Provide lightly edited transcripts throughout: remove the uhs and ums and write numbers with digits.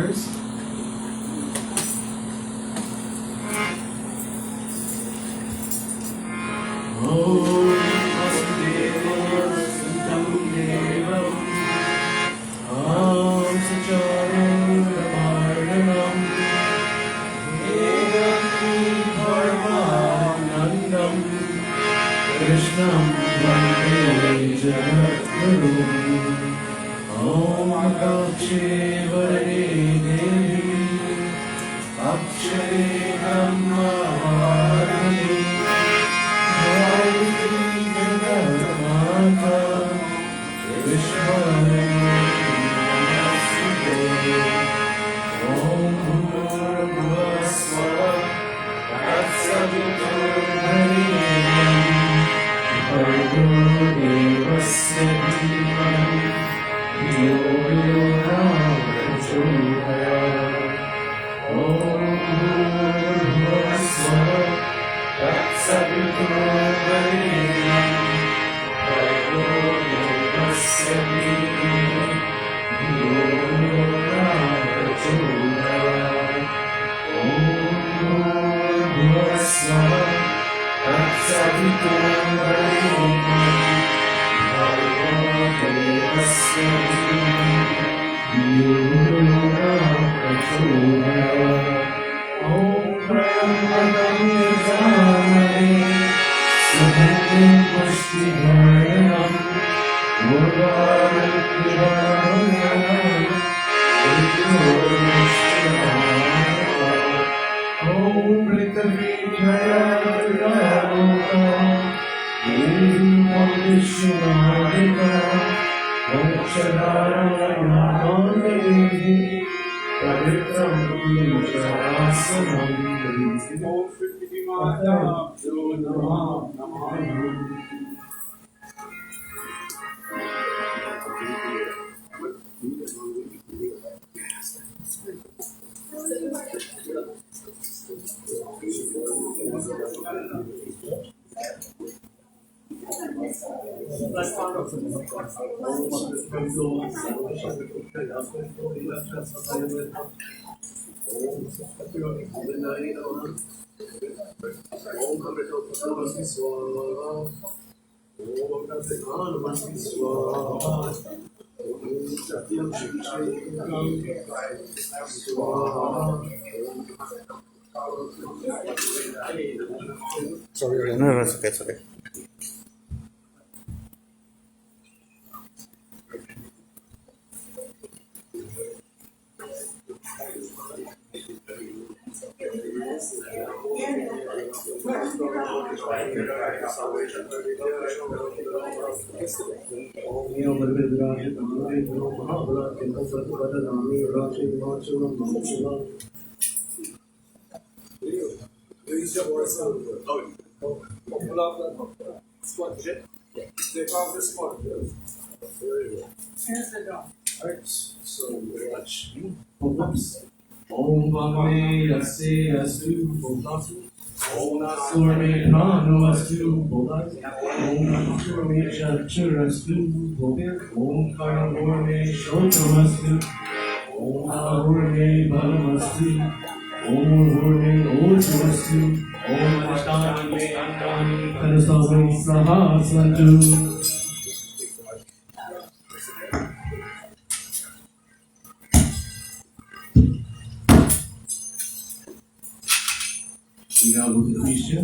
first. Krishnam Vande Jagadguru Om Kakshe Varade Devi Akshare Brahma Varani Gauri Jagadmata Vishwamaya Namaste Om Bhurabhuva Swaha Tatsaviturvarenyam Bhargo Devasya Dhimani Yo Yo Prachodayat Om Bhurabhuva Swaha Tatsaviturvarenyam Bhargo Devasya Dhimani Yo Yo Prachodayat Om Bhurabhuva Swaha Tatsaviturvarenyam Bhargo Devasya Dhimani Yo Yo Prachodayat Om Triambakam Yajamane Sugandim Pushtivarnam Murvarukrivaranam Om Pritavijaya Durgaloka Devi Vishnumadika Mokshadaraya Devi Pavitram Pujasalam Om Shritimata Namaha Sorry, no, it's okay, it's okay. Om Vame Yase Astu Bhotatu Om Nasurme Prano Astu Bhotatu Om Nasurme Chachurastu Bhotatu Om Karnavurme Shotramastu Om Ahurme Bhalamastu Om Hurme Ojuastu Om Adhishtani Me Antani Karasavam Sahasantu. We now go to the Vishya.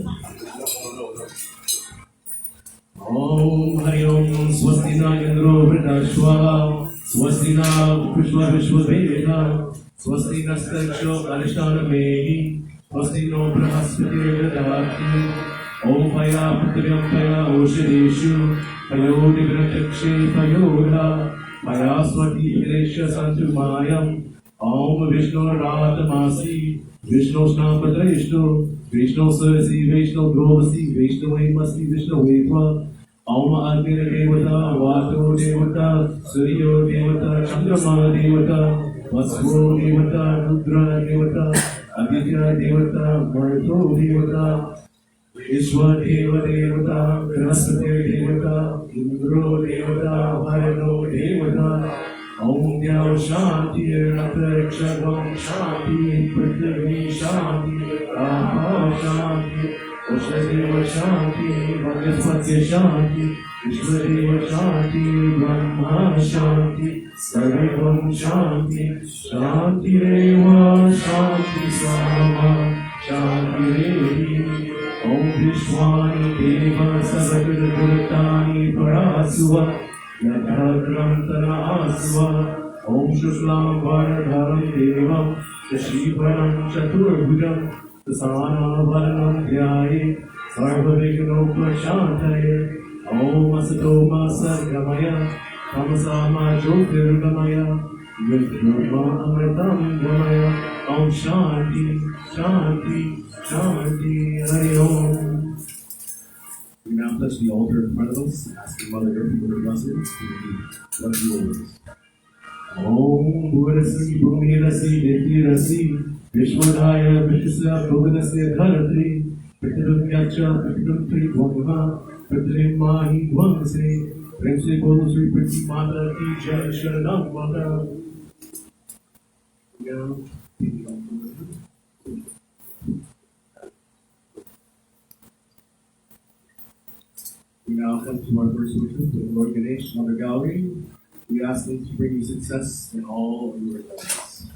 Om Hari Om Swasti Na Indro Vritashva Swasti Na Pushpa Vishwadevita Swasti Nastaksho Arishtana Mehi Swasti No Brahaspati Vedavati Om Paya Putriam Paya Oshadeshu Payo Divratakshe Payoda Paya Swati Hiresha Santu Mayam Om Vishnu Ratamasi Vishnu Snapadraishnu Vishnu Sarasi Vishnu Drovasi Vishnu Hemasi Vishnu Veva Om Agni Devata Vato Devata Suryo Devata Chandrama Devata Vasvo Devata Rudra Devata Aditya Devata Marto Devata Ishwa Deva Devata Graspati Devata Indro Devata Varano Devata Om Dhyao Shanti Ratrakshagam Shanti Prithvi Shanti Apa Shanti Oshadeva Shanti Bhagavatya Shanti Vishwadeva Shanti Brahma Shanti Sarvam Shanti Shanti Reva Shanti Sama Shanti Revi Om Vishwani Deva Savadra Gurtani Parasuva Yadhadram Asva Om Shuklam Varadharam Devam Shashibharam Chaturbhujam Tasana Varanam Dhyaye Sarvavigno Prashantaye Om Asatoma Sargamaya Tamasama Jyotirgamaya Yudhurma Amritam Gamaya Om Shanti Shanti Shanti Hari Om. We now touch the altar in front of us, asking Mother Earth for her blessing to bless you always. Om Bhurasi Bhumirasi Detirasi Vishwadaya Vishwasya Bhuvanasya Dharatri Prithirunyakcha Prithiruntri Bhagava Prithrim Mahi Dvamse Prem Se Bolo Sri Prithvi Mata Ki Jai Sharanam Mata. We now come to our first worship with Lord Ganesh, Mother Gauri. We ask them to bring you success in all of your endeavors.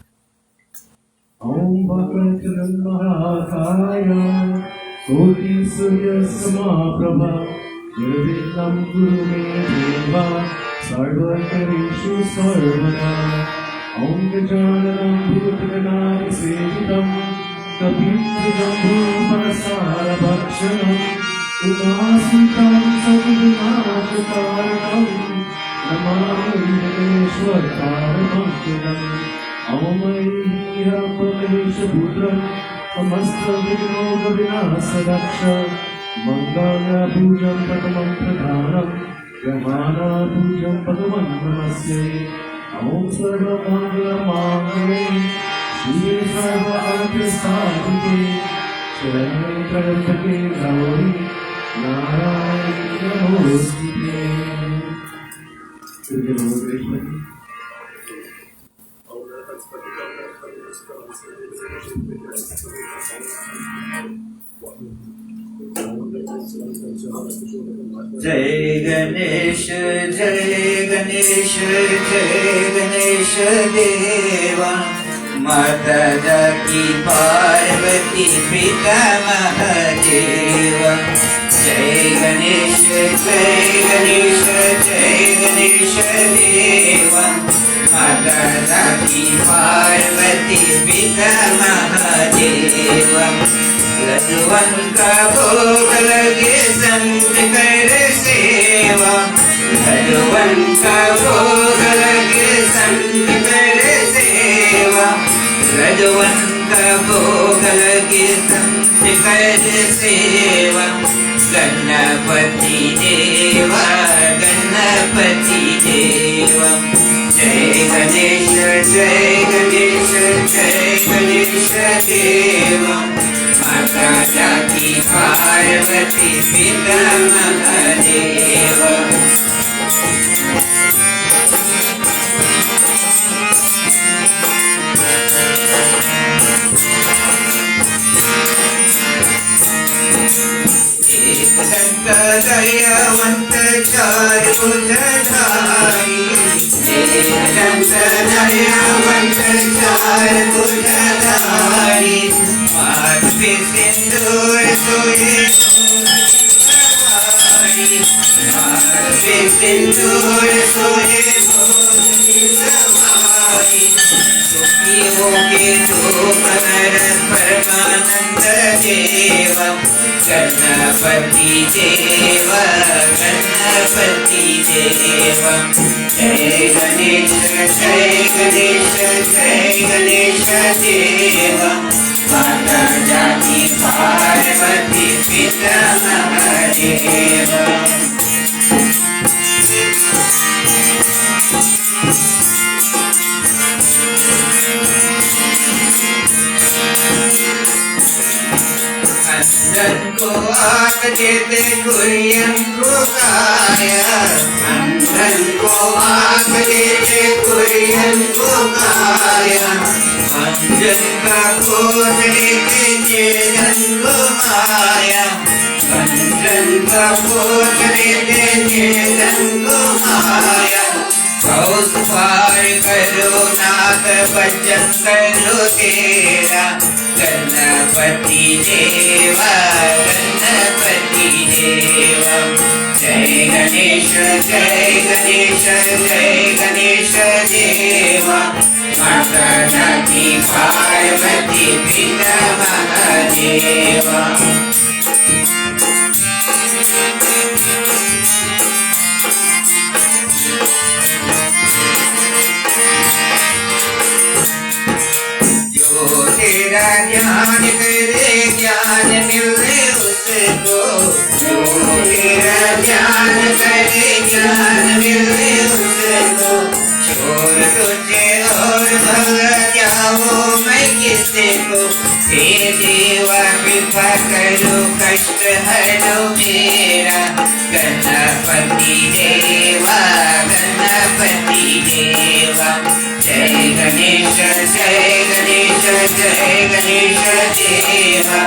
Om Bhagavatam Mahakaya Koti Surya Samaprabha Nirvighna Guru Me Deva Sarvakarishu Sarvada Om Gajananam Bhutganani Sevitam Kapitridam Bhupasara Bhakshanam Umasutam Sadhunathakaranam Namami Vineshwar Paramamkidam Amayya Paramesha Putram Amastra Vignoga Vinasadaksha Mangala Pujam Patamam Pradhanam Yamana Pujam Padaman Namasya Om Sarva Mangala Mangale Shri Sarva Arthastadike Sharanam Pradapake Gauri Narayana Namaste. Should we give a little bit? Jai Ganesh, Jai Ganesh, Jai Ganesh Deva Mata Jaki Parvati Pita Mahadeva Jai Ganesh, Jai Ganesh, Jai Ganesh Deva Mata Jaki Parvati Pita Mahadeva लड्डुवन का भोग लगे संत कर सेवा लड्डुवन का भोग लगे संत कर सेवा लड्डुवन का भोग लगे संत कर सेवा गणपति देवा गणपति देवा जय गणेश जय गणेश जय गणेश देवा माता जाकी पार्वती पिता महादेव एक संत दयावंत चारु जधारी एक संत दयावंत चारु जधारी मात पे सिंदूर सोए सवारी मात पे सिंदूर सोए सवारी सुखी होके तो पर परमानंद देवा गणपति देवा गणपति देवा जय गणेश जय गणेश जय गणेश देवा माता जाकी पार्वती पिता महादेव अंधन को आँख देते कुरियन को काया, अंधन को आँख देते कुरियन को काया, अंजन का कोट देते निर्धन को माया, अंजन का कोट देते निर्धन को माया। बहुत पार करो नाथ बचन करो तेरा, गणपति देवा गणपति देवा। जय गणेश जय गणेश जय गणेश देवा। माता जाति पार्वती पिता महादेवा। तेरा ध्यान करे ज्ञान मिले उसको, जो तेरा ध्यान करे ज्ञान मिले उसको। छोड़ तुझे और भला जाओ मैं किसी को, हे देवा कृपा करो कष्ट हरो मेरा। गणपति देवा गणपति देवा। जय गणेश जय गणेश जय गणेश देवा।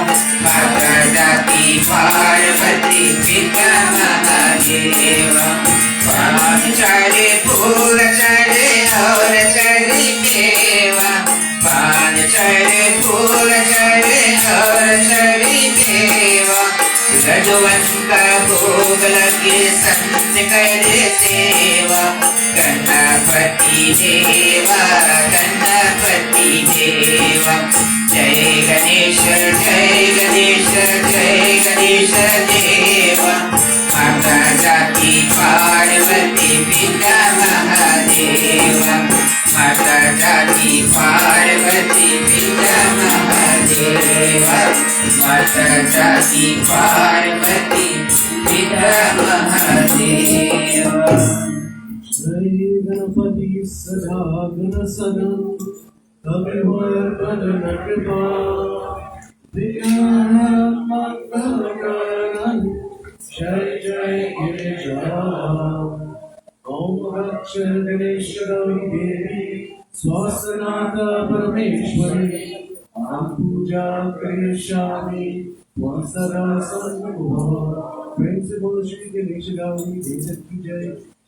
माता जाति पार्वती पिता महादेवा। पान चढ़े फूल चढ़े और चढ़ी देवा, पान चढ़े फूल चढ़े और चढ़ी देवा। रजवन का भोग लगे संत करे सेवा। गणपति देवा गणपति देवा। जय गणेश जय गणेश जय गणेश देवा। माता जाति पार्वती पिता महादेवा। माता जाति पार्वती पिता महादेवा। माता जाति पार्वती पिता महादेवा। जय गणपति सदा गुण सदन, कविवर बदन कृपा। दिव्याहरण मंगलकरण, जय जय गिरिजा। ओम रक्ष गणेश गौरी देवी, स्वासनाथ परमेश्वरी। अहं पूजा करिष्यामि, त्वं सदा सन्मुख। प्रेम से बोलो श्री गणेश गौरी देवी की जय।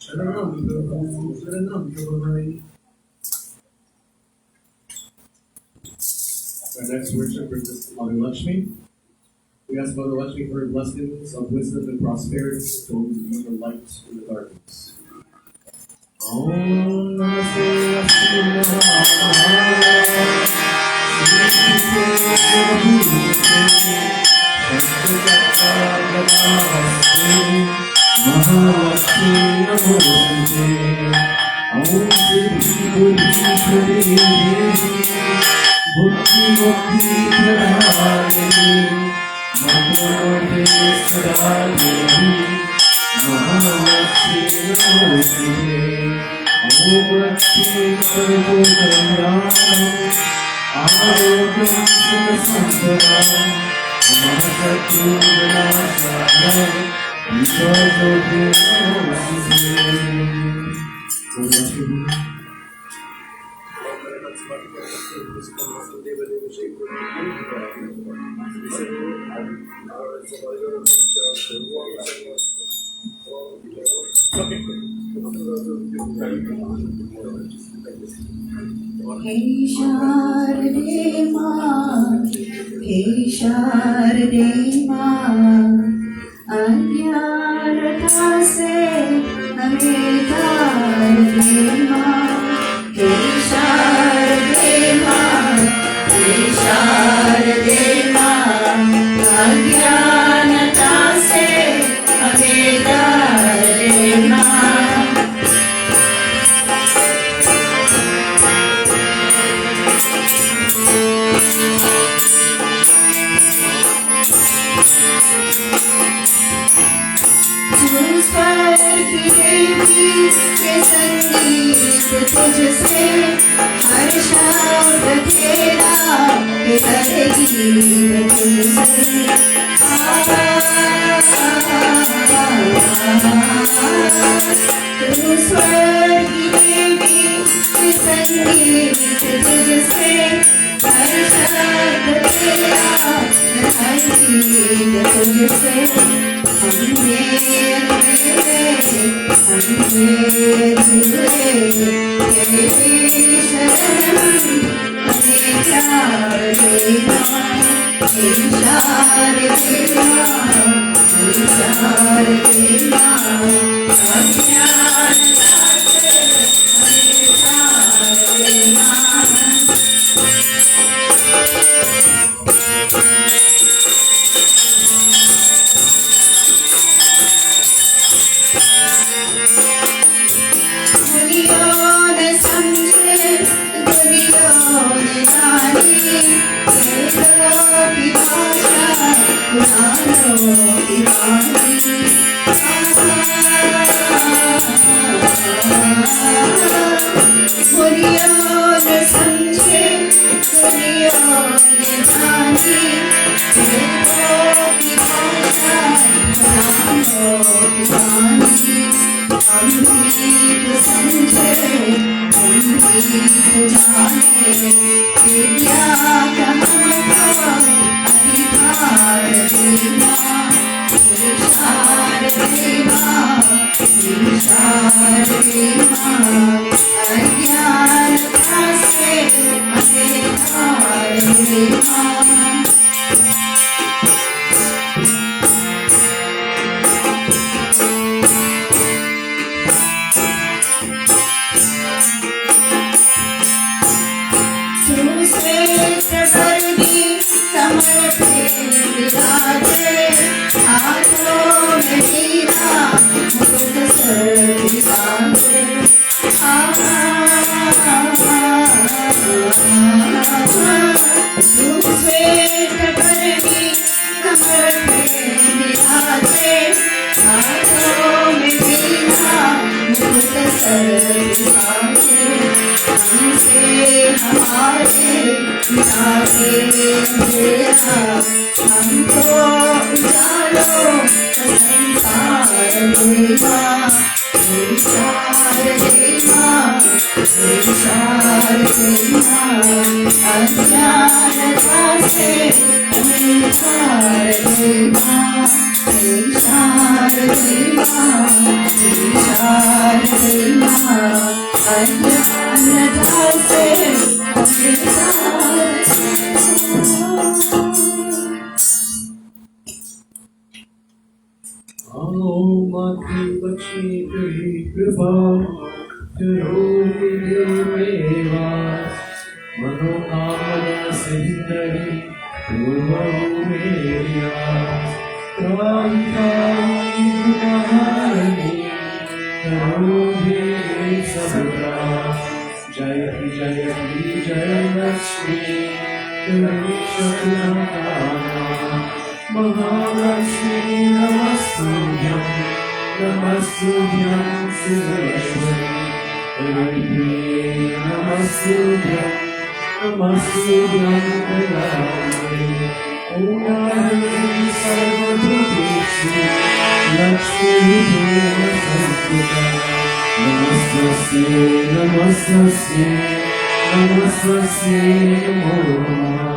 शरणम प्रभु शरणम प्रभु। Our next worship brings us to Mother Lakshmi. We ask Mother Lakshmi for her blessings of wisdom and prosperity to be the light in the darkness. Om Namaste Lakshmi Namaha. Mahalakshmi Namaste. Om Siddhi Buddhi Bhakti Bhakti Pradhani Namaste Sada Devi Mahalakshmi Namaste. Om Lakshmi Sarvotayam Arogyam Sukhasampadam Mahakatu Vinashaya Vijayate Namaste. Hey Sharde Maa, Hey Sharde Maa, अज्ञानता से हमें तार दे माँ। हे शारदे माँ, हे शारदे माँ, अज्ञानता से हमें तार दे माँ। ये संगीत तुझसे हर शब्द तेरा ये गीत तुझसे से हमने तेरी शरण हमें प्यार देना इशार देना इशार देना अज्ञानता से हमें प्यार देना दुनिया ने समझे दुनिया ने जाने खेलों की भाषा पुरानों की कहानी दुनिया ने समझे दुनिया ने जाने खेलों की भाषा पुरानों की कहानी हम भी तो समझे हम भी तो जाने विद्या का हमको अधिकार देना इशार देना इशार देना अज्ञानता से हमें तार देना कमर पे विराजे हाथों में हीरा मुकुट सर की सांसे श्वेत करनी कमर पे विराजे हाथों में हीरा मुकुट सर की सांसे हमसे हमारे हमको उजालो संसार देवा विचार देवा विचार देवा अज्ञानता से हमें तार देवा विचार देवा विचार देवा अज्ञानता से हमें तार माती बख्शी तेरी कृपा मेवा मनोकामना सिंदरी मेरिया जय जय जय लक्ष्मी महालक्ष्मी नमस्तुभ्यं नमस्तुभ्यं सुरेश्वरी नमस्तुभ्यं नमस्तुभ्यं दयामयी ओम सर्वभूतेषु लक्ष्मीरूपेण संस्थिता नमस्तस्यै नमस्तस्यै नमस्तस्यै नमो नमः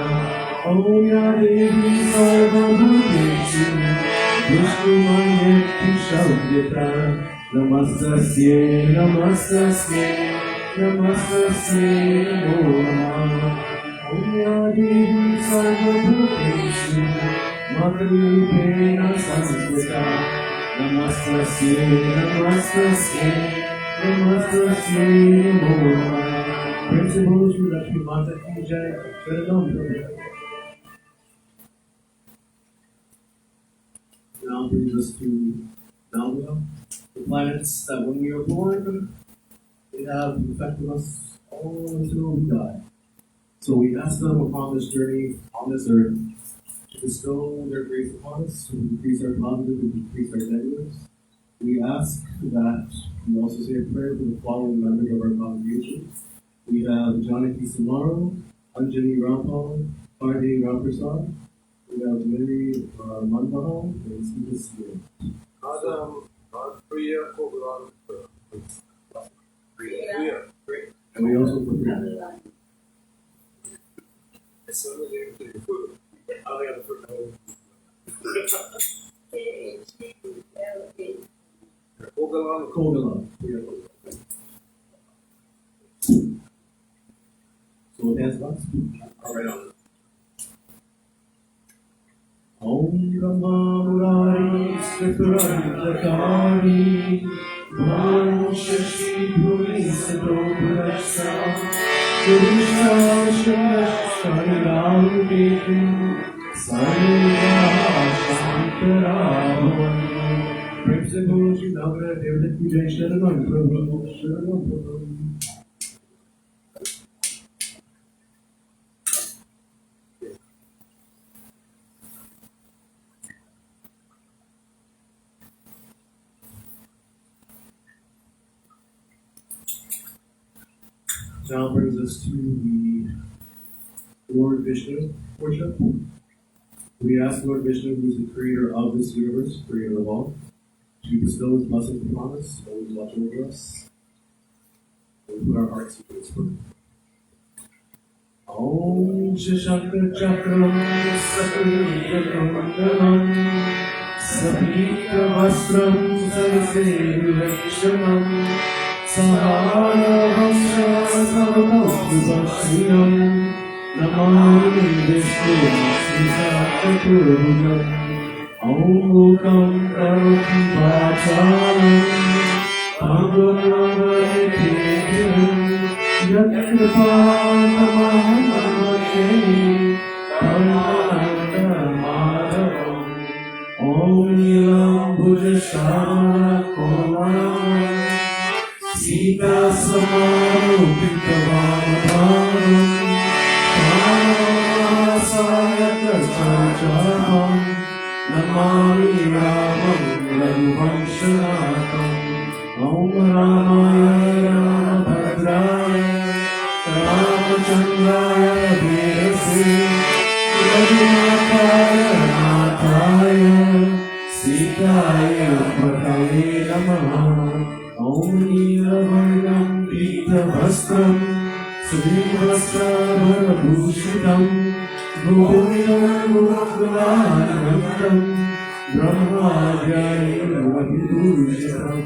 ॐ या देवी सर्वभूतेषु विष्णुमयेति शौर्यता नमस्तस्यै नमस्तस्यै नमस्तस्यै नमो नमः ॐ या देवी सर्वभूतेषु मद्रूपेण संस्थिता नमस्तस्यै नमस्तस्यै नमस्तस्यै नमो नमः Principles with Lakshmi Mata ki jai, Sharanam Prabhu. Now brings us to Navya, the planets that when we are born, they have affected us all until we die. So we ask them upon this journey, on this earth, to bestow their grace upon us, to increase our positive and decrease our negatives. We ask that we also say a prayer for the following members of our congregation. We have Janaki Samaro, Anjali Rampal, Hardi Ramprasad. We have Mary Manmahal and Sita Smith. Priya Kovalan. Priya. And we also put Priya. It's only the food. I got the food. Kogalon. So dance box. All right on. Om Brahma Murari Sripurantakari Bham Shashi Bhuri Sato Bhurasa Purusha Shashkariram Devi Sarva Shantaravan Prem se bolo Shri Navara Devdat Puja Sharanam Prabhu Sharanam Prabhu. Now brings us to the Lord Vishnu worship. We ask Lord Vishnu, who is the creator of this universe, creator of all, to bestow his blessings upon us, always watch over us, and we put our hearts into his word. Om Shashanka Chakram Sakritam Sapika Vastram Sarase Vilakshanam Sahara Hamsa Sarvabhasriyam Namami Vishnu Sita Chaturvujam Om Lokam Karoti Vachalam Bhagavati Yakripatamahamake Paramadamadhavam Om Nilam Bhujashana Komaram Sita Samaro Pitavamadharam Paramahasayaka Chancharam Namami Ramam Raghuvanshanatam Om Ramaya Ramabhadraya Ramachandraya Virase Raghunathaya Nathaya Sitaya Patale Namaha Om Nilavarnam Pitavastram Sudhivasravarbhushitam Govindam Gopalayanandam Brahmadhyaya Vavidushitam.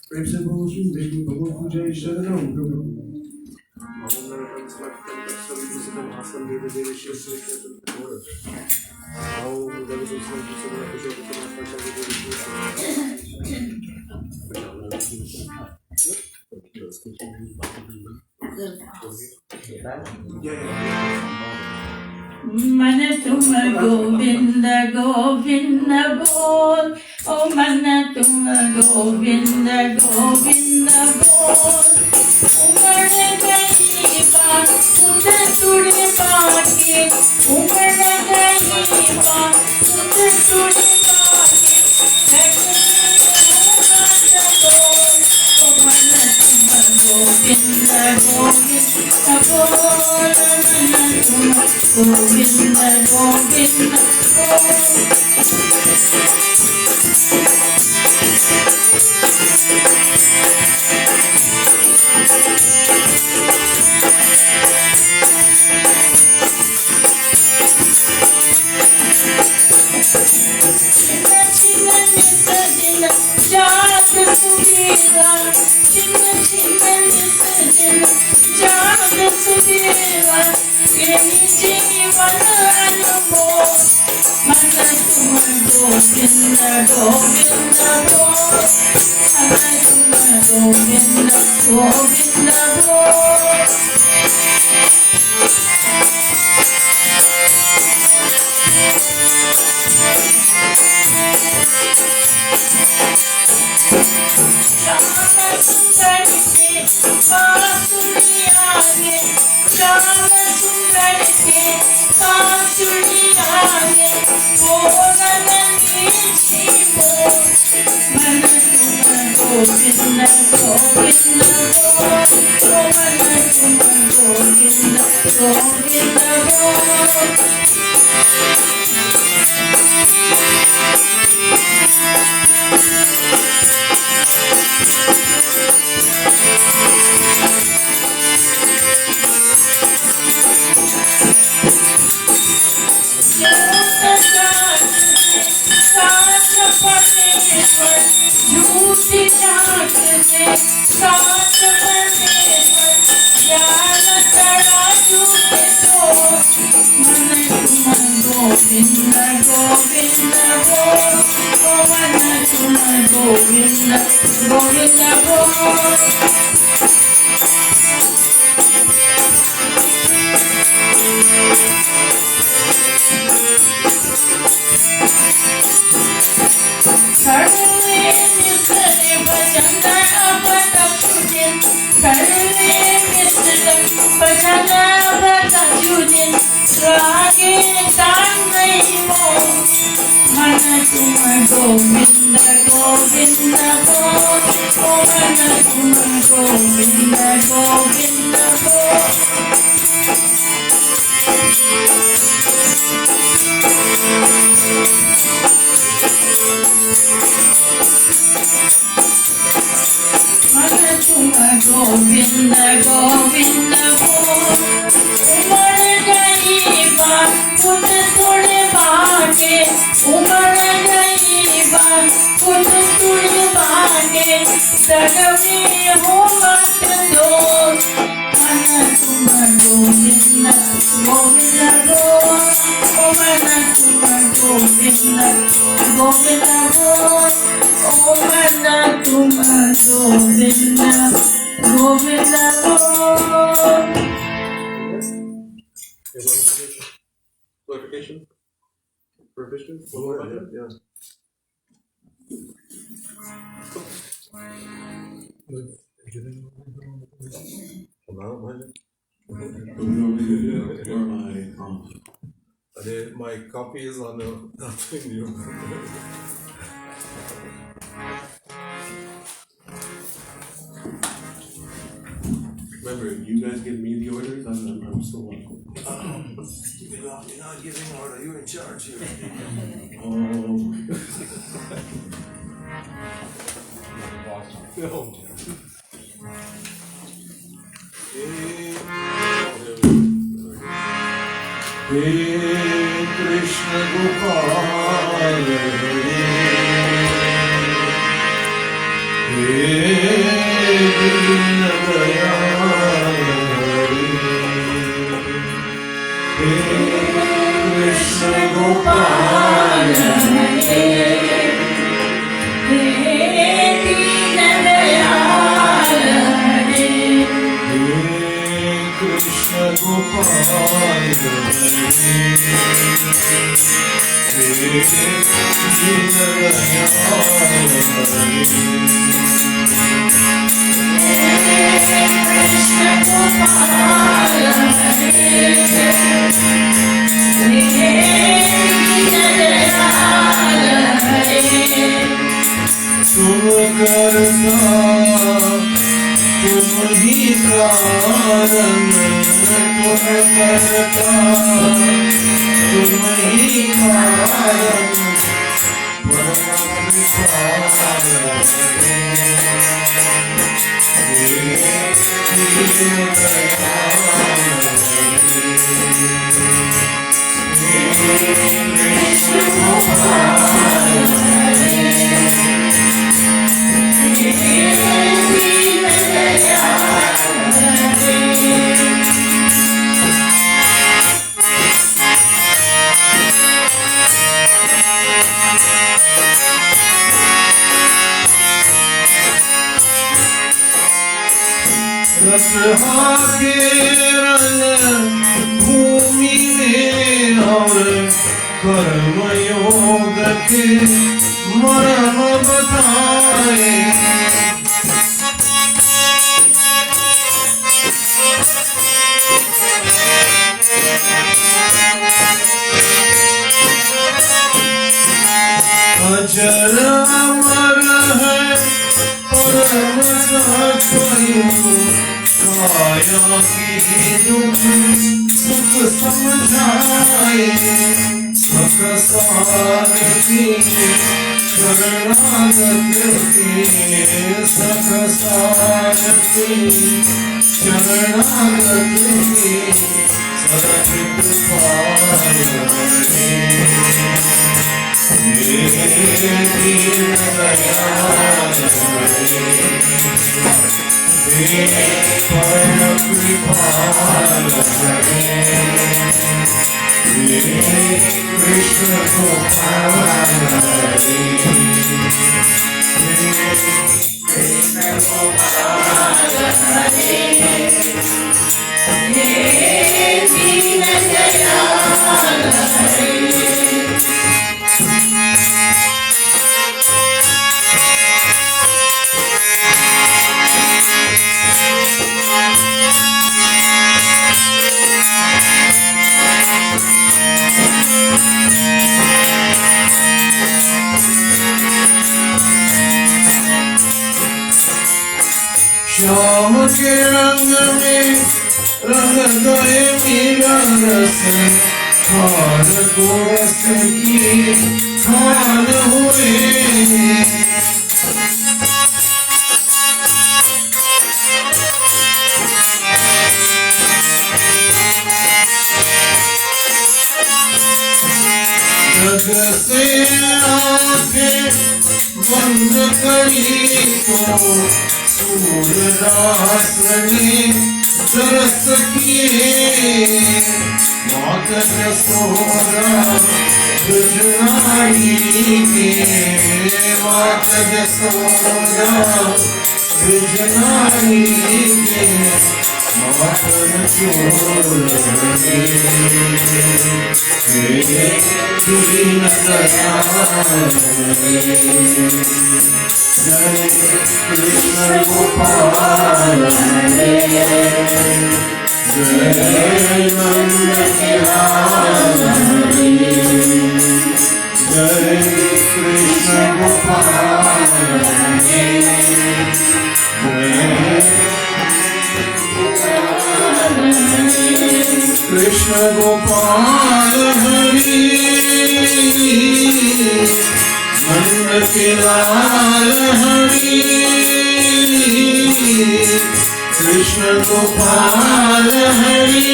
Prem se bolo Shri Vishnu Bhagavad Puja Sharanam Prabhu. Om Narakam Smakam Savidusakam Asam Deva Deva Shri Shri Shri Om Davidam Smakam Sabana Pushakam Asam Deva मन तुम गोविंद गोविंद बोल ओ मन तुम गोविंद गोविंद बोल उमड़ गई बात सुध सुड़ बाके उमड़ गई बात सुध सुड़ बाके ओ मन तुम गोविंद गोविंद बोल मन तुम Govind Govind Clarification? Prohibition? One more about that? Yeah. My copy is on the thing. Remember, you guys give me the orders, I'm still on. You're not giving order, you're in charge here. Hey Krishna Gopal, hey Deenadayal, hey Krishna Gopal, Krishna तुम ही कारण तुम करता तुम ही कारण भूमि में और कर्म योग के मर्म बताए अजर अमर है परम माया की दुख सुख समझाए सख सारथी शरणागत के सख सारथी शरणागत के सरस्वत पाए Krishna Gopala श्याम के रंग में रंग गए मेरा रस हार को रस की हार हुए जग से आंखें बंद करी तो सूरदास ने सरस किए मात जसोदा गुजराई के मात जसोदा गुजराई के मात जसोदा दीन दयाल जय कृष्ण गोपाल जय नंद लाल जय कृष्ण गोपाल कृष्ण गोपाल हरि नंद के लाल हरि कृष्ण गोपाल हरि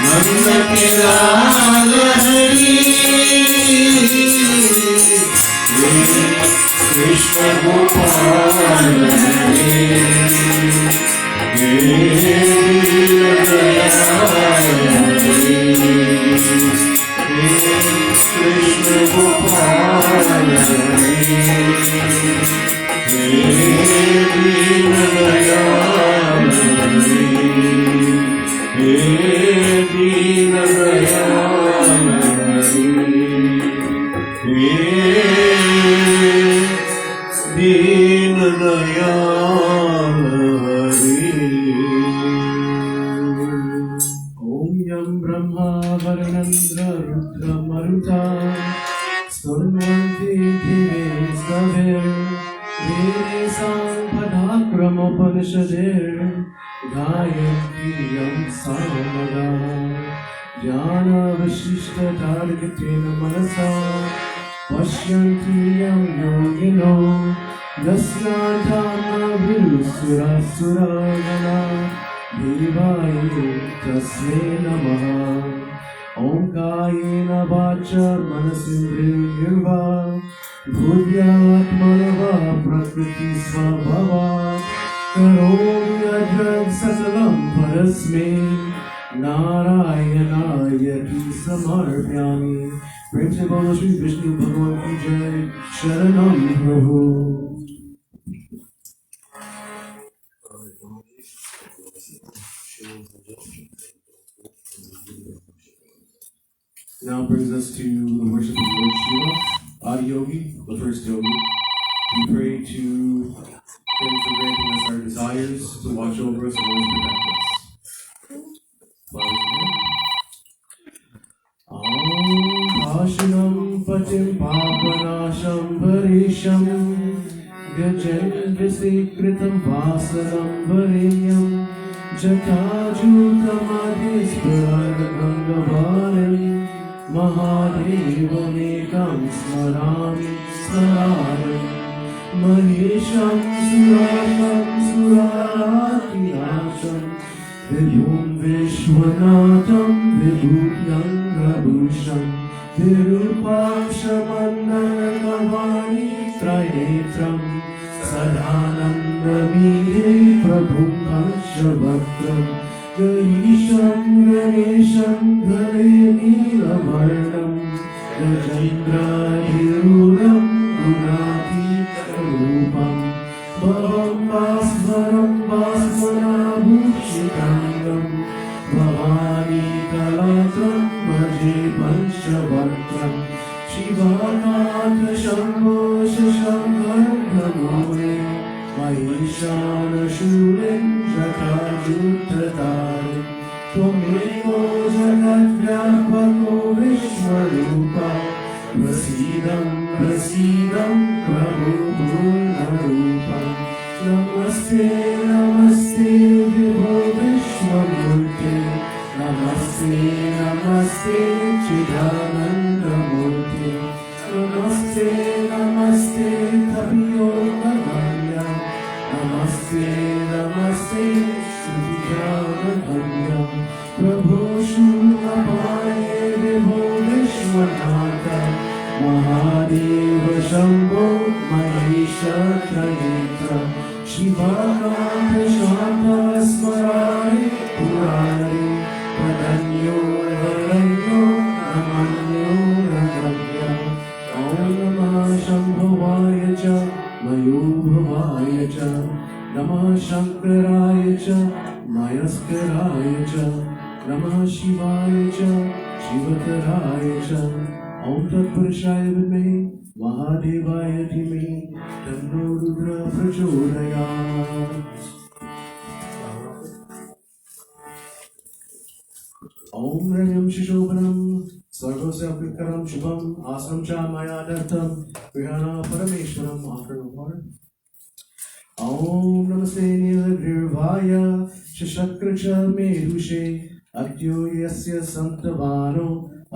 नंद के लाल हरि कृष्ण गोपाल हरि कृष्ण गोपाल दीन दयाल दीन दयाल दीन दयाल ओम यं ब्रह्मा वरुणेन्द्र रुद्र मरुता स्तुवन्ति दिवे सवेर वेदे साङ्गपदाक्रमोपनिषदेर गायन्ति यं सामगा ज्ञानविशिष्टतार्कितेन मनसा पश्यन्ति यं योगिनो यस्यान्तान्नभिरुसुरासुरागणा देवाय तस्मै नमः ॐ कायेन वाचा मनसेन्द्रियैर्वा बुद्ध्यात्मना वा प्रकृतिस्वभावात् करोमि यद्यत् सकलं परस्मै नारायणाय समर्पयामि प्रेम से बोलो श्री विष्णु भगवान की जय शरणम प्रभु Now brings us to the worship of Lord Shiva, Adi Yogi, the first yogi. We pray to him for granting us our desires, to watch over us and always protect us. Bhashanam patim papanasham varisham Gajendra sekritam vasanam varenyam Jatajutamadispradagangavaram Mahadevamekam smarami smaram Mahesham suraham suratinasham Vibhum Vishwanatham Vibhutyam Prabhusham Virupam Shamandanakavani Trainetram सदानन्दमीरे प्रभुं हर्षवक्त्रं गरीशं गणेशं धरे नीलवर्णं गजेन्द्राधिरूढं गुणातीतरूपं भवं भास्वरं भास्वराभूषिताङ्गं भवानी कलात्रं भजे पंचवक्त्रं शिवानाथ शम्भो शशाङ्कर्धमोरे महिषानशूलिं जटायुधधारे त्वमेव जगद्व्यापको विश्वरूपा प्रसीदं प्रसीदं प्रभो पूर्णरूपं नमस्ते नमस्ते विभो विश्वमूर्ते नमस्ते नमस्ते चिदानन्दमूर्ते नमस्ते नमस्ते तपियोगगम्य नमस्ते नमस्ते श्रुतिज्ञानगम्य प्रभो शूलपाणे विभो विश्वनाथ महादेव शम्भो महेशत्रयेत्र शिवानाथ शान्तस्मरारे पुरारे प्रदन्यो वरन्यो नमन्यो रगम्य ॐ नमः शम्भवाय च मयोभवाय च नमः शङ्कराय च मयस्कराय च नमः शिवाय च शिवतराय च ॐ तत्पुरुषाय विद्महे महादेवाय धीमहि तन्नो रुद्रः प्रचोदयात् ॐ रम्यं शिशोभनं सर्वस्य प्रियकरं शुभम् आसनं च मया दत्तं गृहाणा परमेश्वरम् आप्रणोत् ॐ नमस्ते नीलग्रीवाय शशक्र च मेरुषे अद्यो यस्य सन्तवानो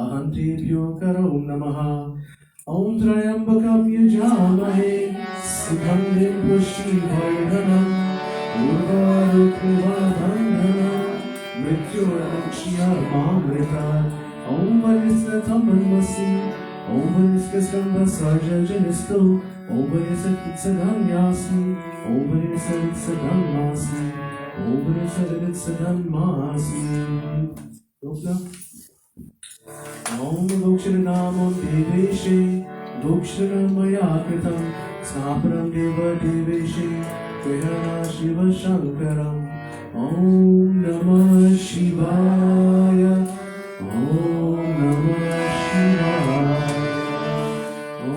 अहन्तेभ्यो करो नमः ॐ त्र्यम्बकं यजामहे सुगन्धिं पुष्टिवर्धनम् उर्वारुकमिवाबन्धनम् मृत्योर्मुक्ष्यामामृतात् ॐ वनिस्तथमन्वसि ॐ वनिस्कस्तम्भसर्जजनिस्तु ॐ वनिसत्सधन्यासि ॐ वनिसत्सधन्मासि ॐ वनिसत्सधन्मासि ॐ दोक्षिणनामं देवेशे दोक्षिणमया कृतं स्थापनं देवदेवेशे त्वया शिवशङ्करम् ॐ नमः शिवाय ॐ नमः शिवाय ॐ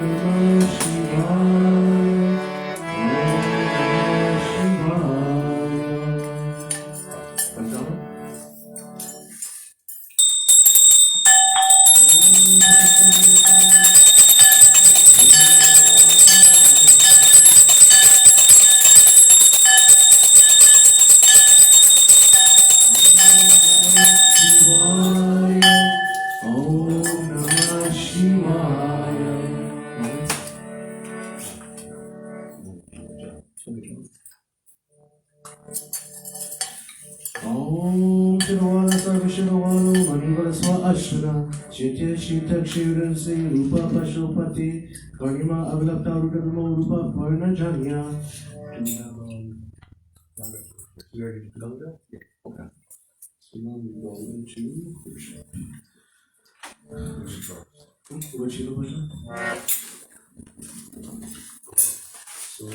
नमः शिवाय ॐ नमः शिवाय पंचामृत शीतक्षीरस्य रूप पशुपति कर्णिमा अवलप्ता रुद्रमो रूप पर्णजन्या You ready to go there? Yeah. Okay. So now we go into worship. Worship version. So.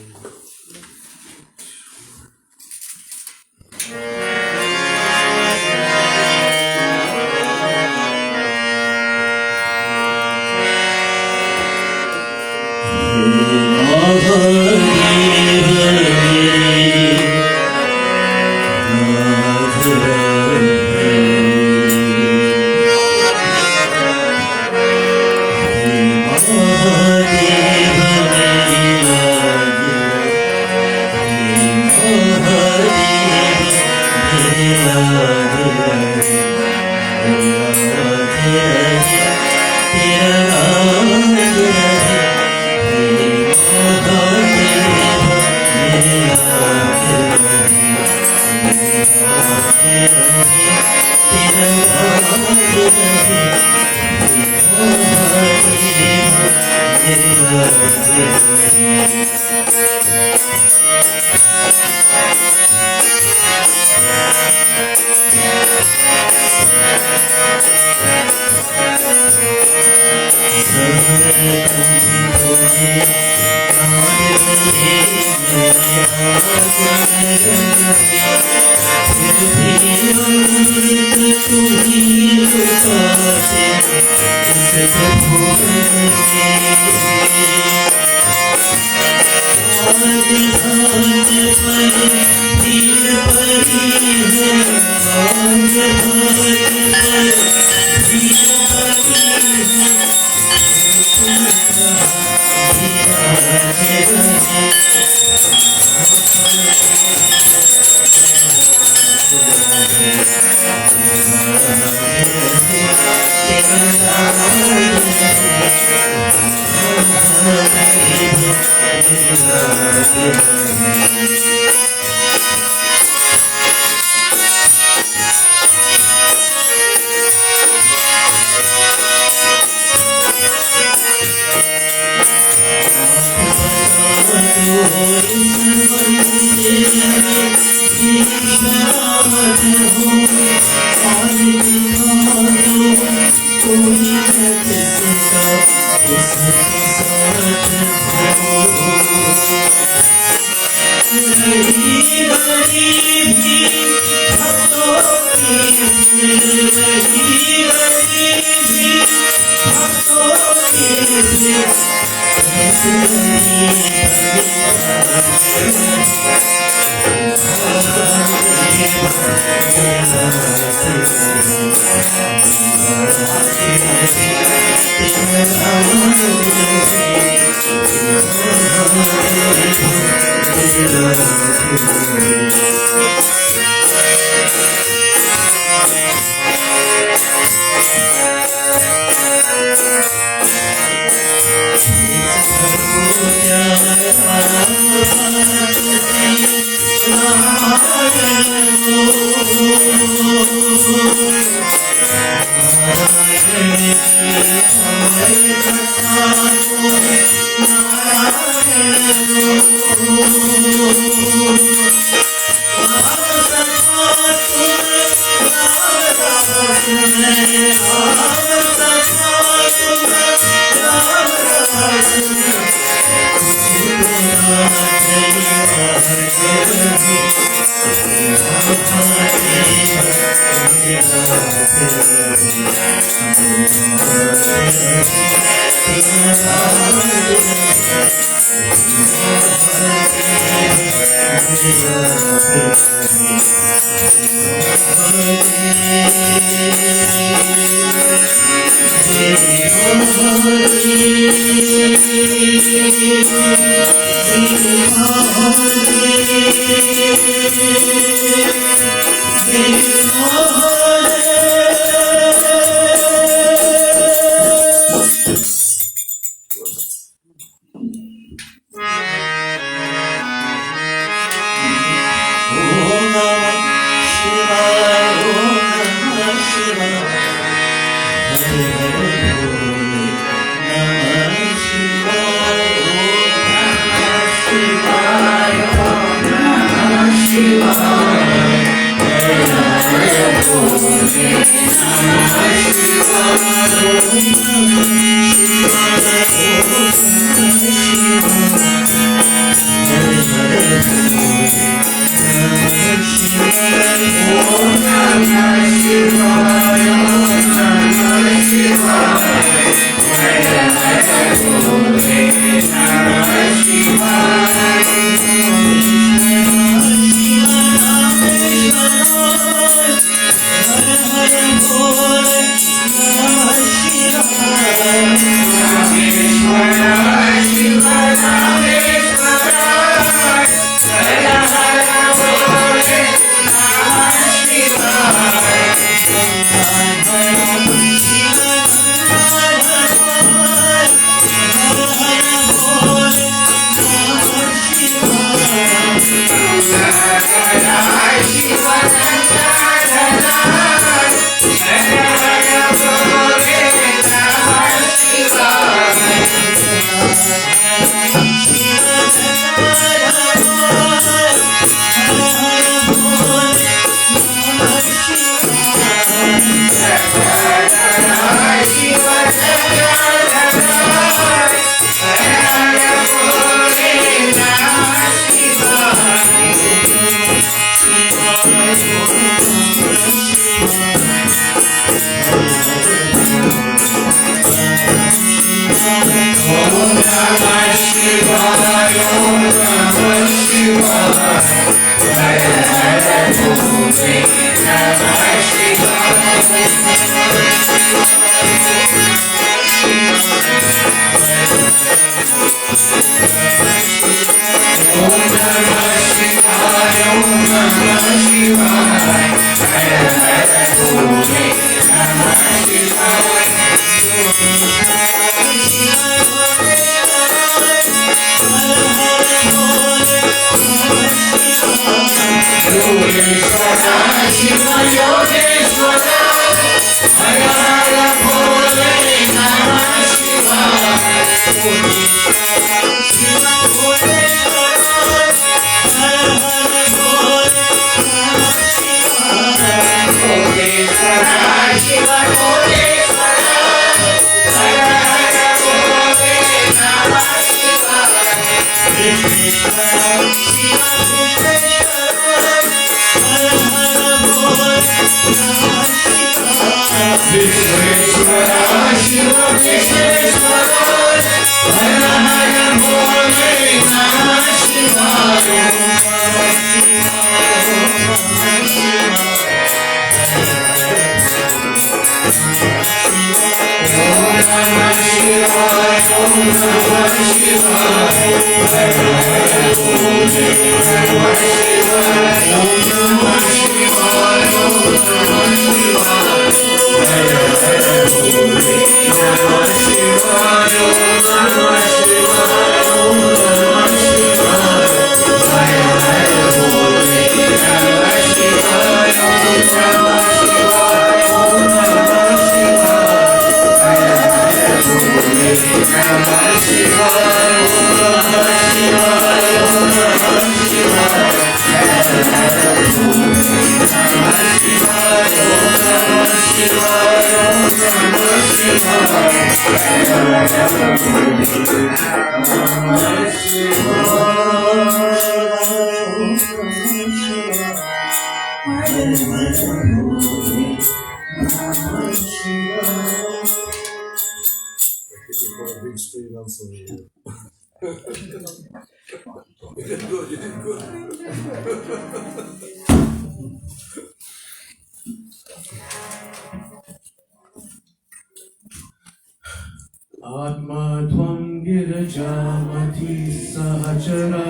Atma Tvam Girajamati Sahachara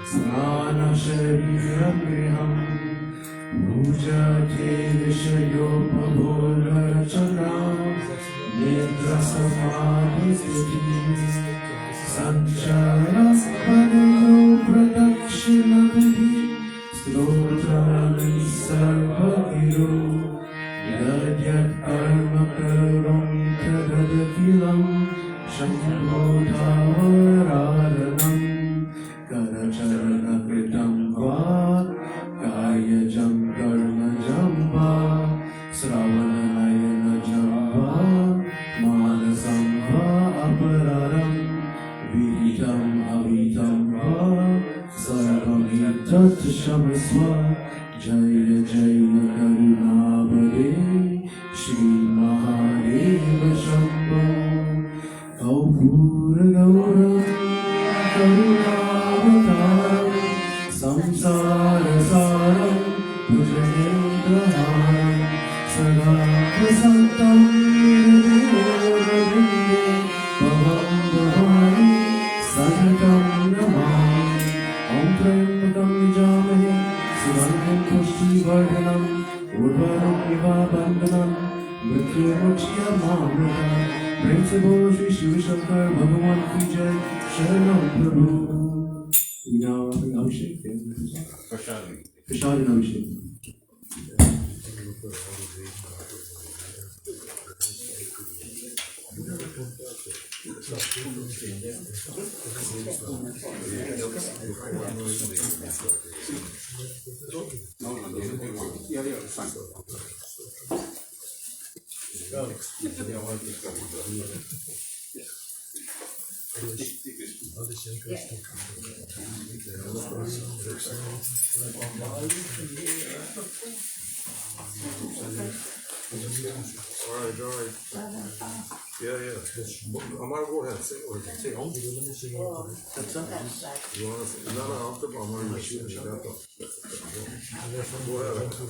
Snana Shariramriham Puja Te Vishayopabolarachana Nidra Samadhi Siti Sanchara Padano Pradakshinavidhi Stotrani Sarvagiru Yadyat Karma Karam Tadadakilam Shambhodhavaradhanam Karacharana Kritam Va Kayajam Karma Jamba Sravanayana Jamba Manasam Va Apararam Vihitam Avitam Va Sarvam Tat Shamasva Jaya Jaya Karunavade Shri Mahadeva Shambho Gaura Gaura Karunavataram Samsara Saram Bhujayendraham Sada Vasantam Nirdevarinde Bhavam Bhavani Sanatam Namami Om Trayambakam Nijamahe Sivanam Pushti Vardhanam Urvaram Iva Bandhanam Mrityumuchya Mamrata Principal Shri Shiva Shankar Bhagavan Ki Jai Sharanam Prabhu. We now bring Abhishek. Prashad and Abhishek. All right. Yeah. I might go ahead and sing or sing home. That's up. You want to sing? No, I'll flip on one of you. Go ahead.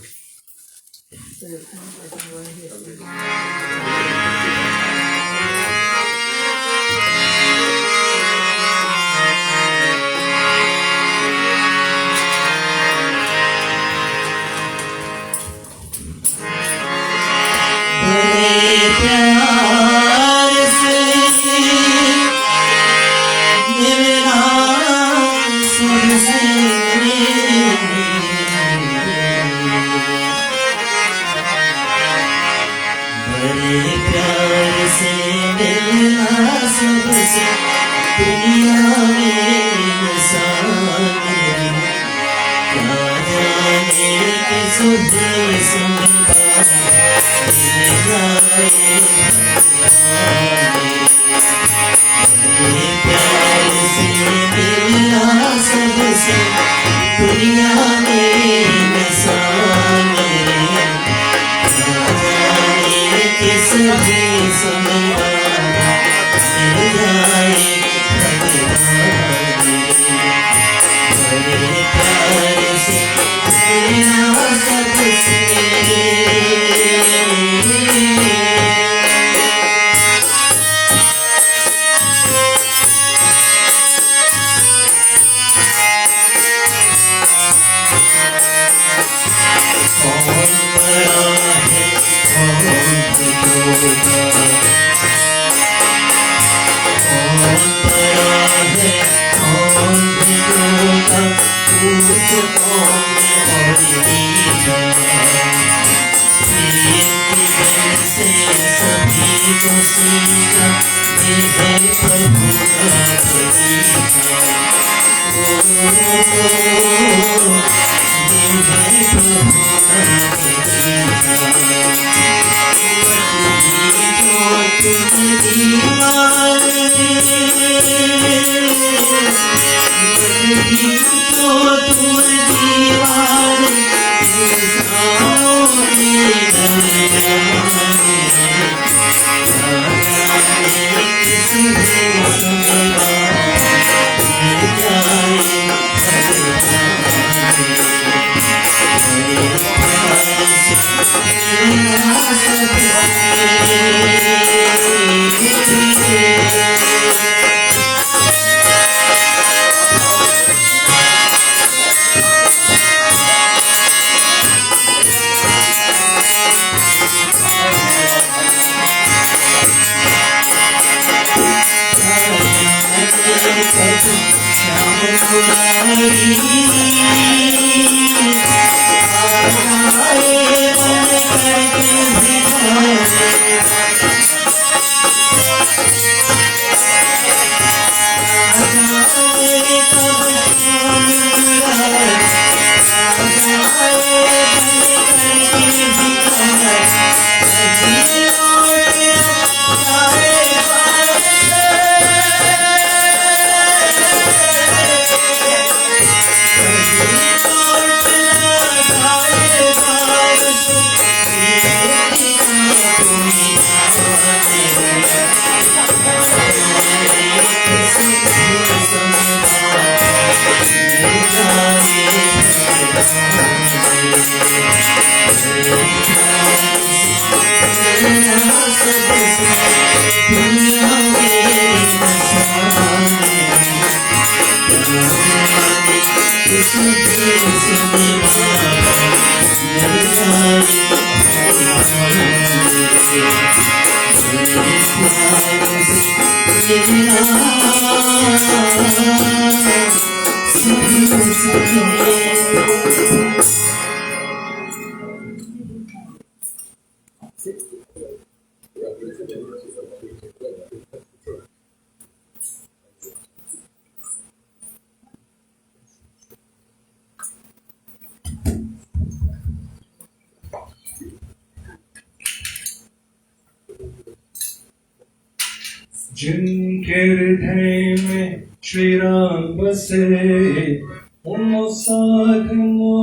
जिनके हृदय में Shri Ram base, uno sadhano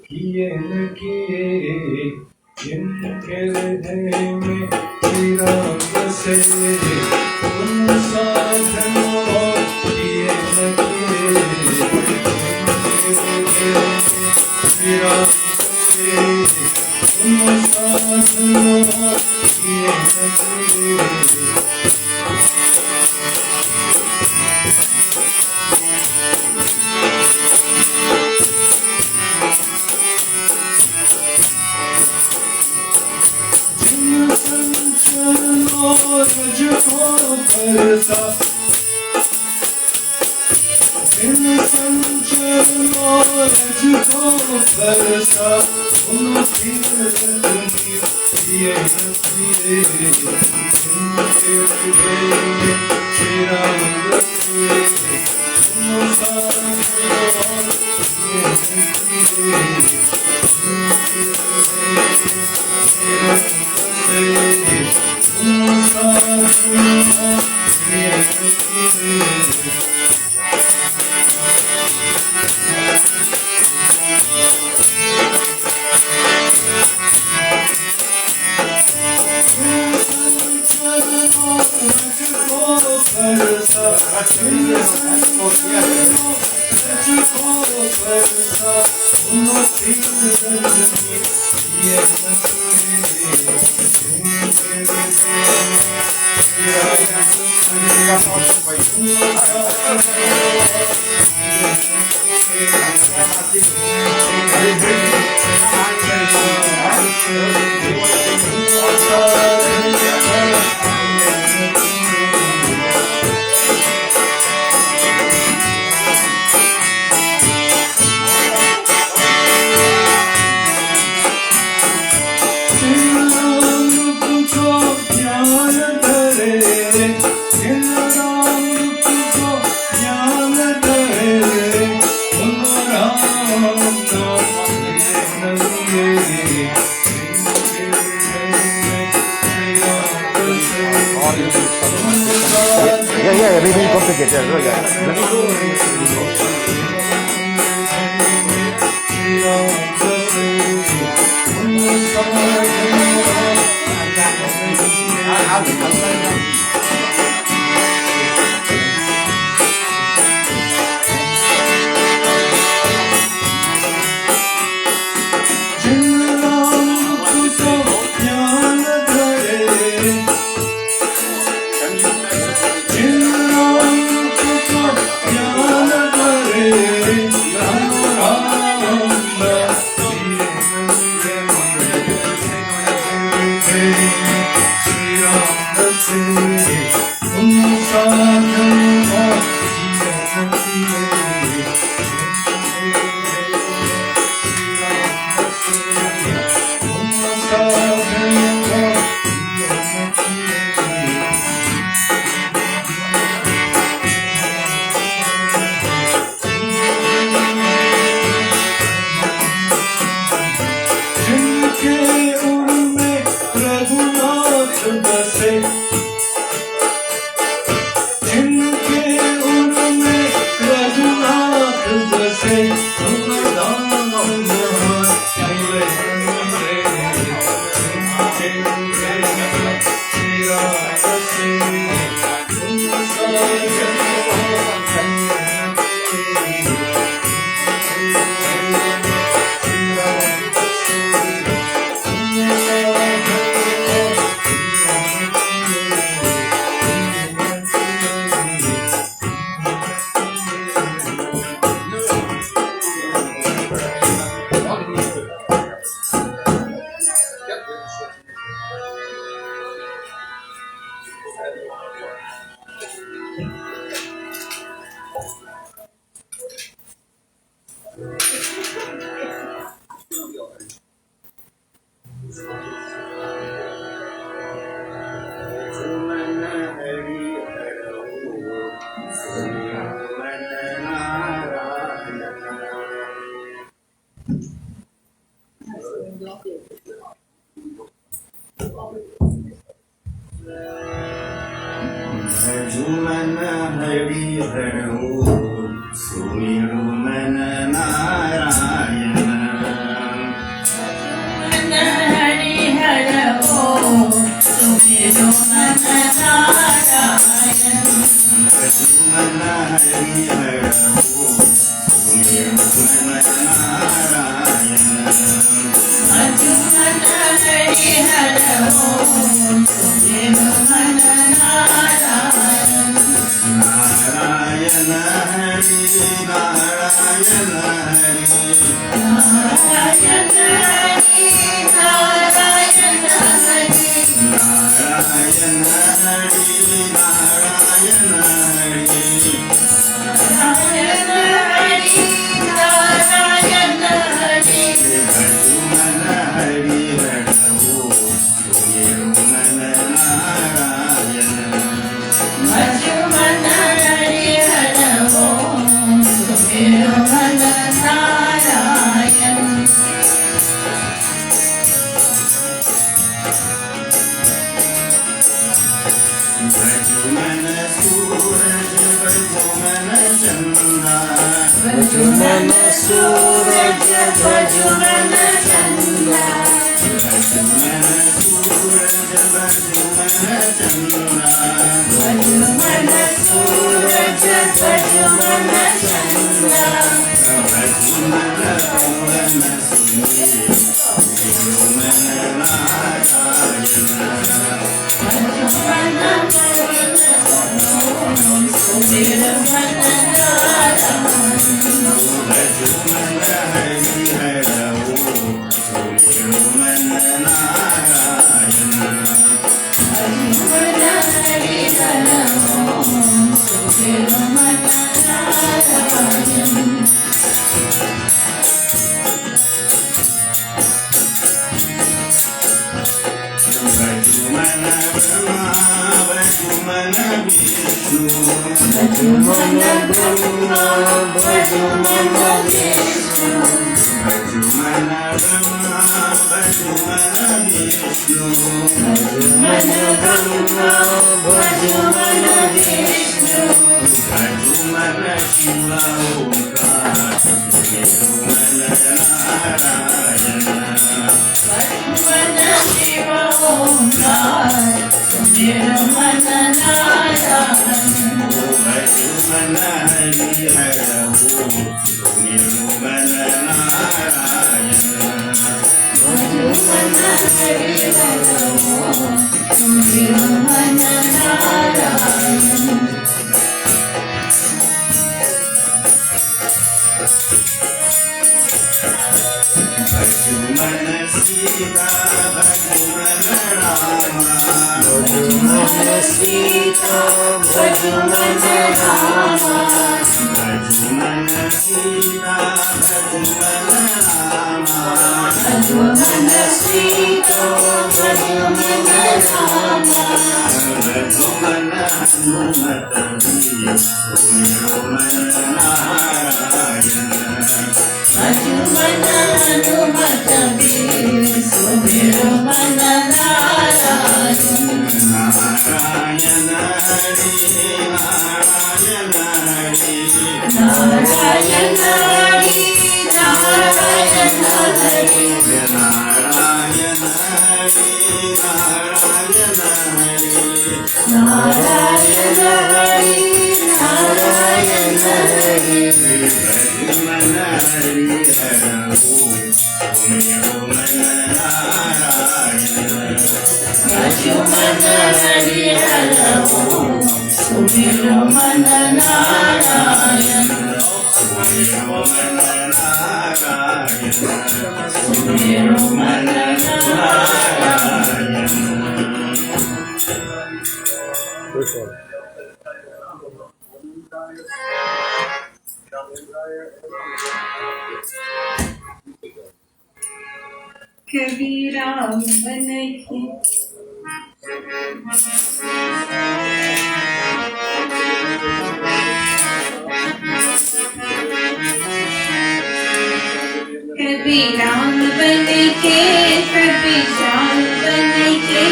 kiye n kiye, jinke hridaya mein Shri Ram base, uno sadhano kiye n kiye, jinke hridaya mein Shri Ram base, uno sadhano kiye n kiye. Yeah, everything complicated. भजुमन Hari हरो सुमिरो मन नारायण मन हरि हर ओ सुमिरो मन नारायण भजुमन हरि हरो सुमिरो मन नारायण भजुमन हरि हर ओ सुमिरो मन नारायण नारायण हरि नारायण हरि नारायण हरि नारायण हरि नारायण हरि नारायण हरि नारायण हरि नारायण हरि भजुमन हरि हरो सुमिरो मन नारायण भजुमन हरि हर ओ सुमिरो मन नारायण भजुमन सूरज भजुमन चंद्रा भजुमन सूरज भजुमन चंद्रा भजुमन सूरज भजुमन चंद्रा भजुमन सूरज भजुमन चंद्रा भजुमन पवन सुमिरो मन नारायण भजुमन सुमिरो मन नारायण भजुमन हरि हरो सुमिरो मन नारायण भजुमन हरि हर ओ सुमिरो मन नारायण भजुमन ब्रह्मा भजुमन विष्णु भजुमन ब्रह्मा भजुमन विष्णु भजुमन ब्रह्मा भजुमन विष्णु भजुमन ब्रह्मा भजुमन विष्णु भजुमन शिव ओंकार सुमिरो मन नारायण भजुमन शिव ओंकार सुमिरो मन नारायण भजुमन हरि हरो सुमिरो मन नारायण भजुमन हरि हर ओ सुमिरो मन नारायण भजुमन सीता भजुमन रामा भजुमन सीता भजुमन रामा भजुमन सीता भजुमन रामा भजुमन सीता भजुमन रामा भजुमन हनुमत वीर सुमिरो मन नारायण भजुमन हनुमत वीर सुमिरो मन नारायण नारायण हरि नारायण हरि नारायण हरि नारायण हरि नारायण हरि नारायण हरि नारायण हरि नारायण हरि भजुमन हरि हरो सुमिरो मन नारायण भजुमन हरि हर ओ सुमिरो मन नारायण सुमिरो मन नारायण सुमिरो मन नारायण Which one? कबीरा बन के कभी राम बन के कभी श्याम बन के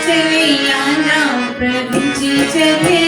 चले आना प्रभु जी चले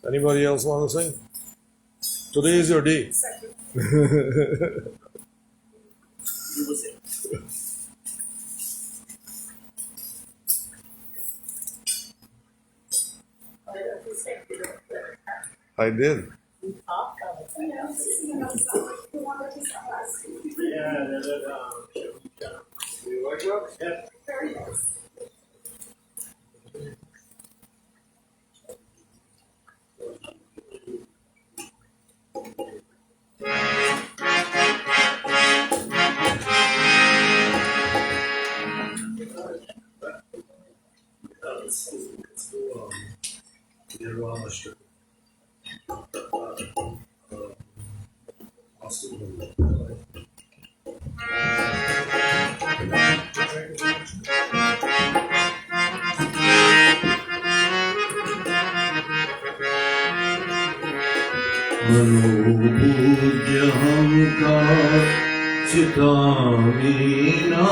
Anybody else want to sing? Today is your day. I did. मनोबुद्ध्यहं का चितामीना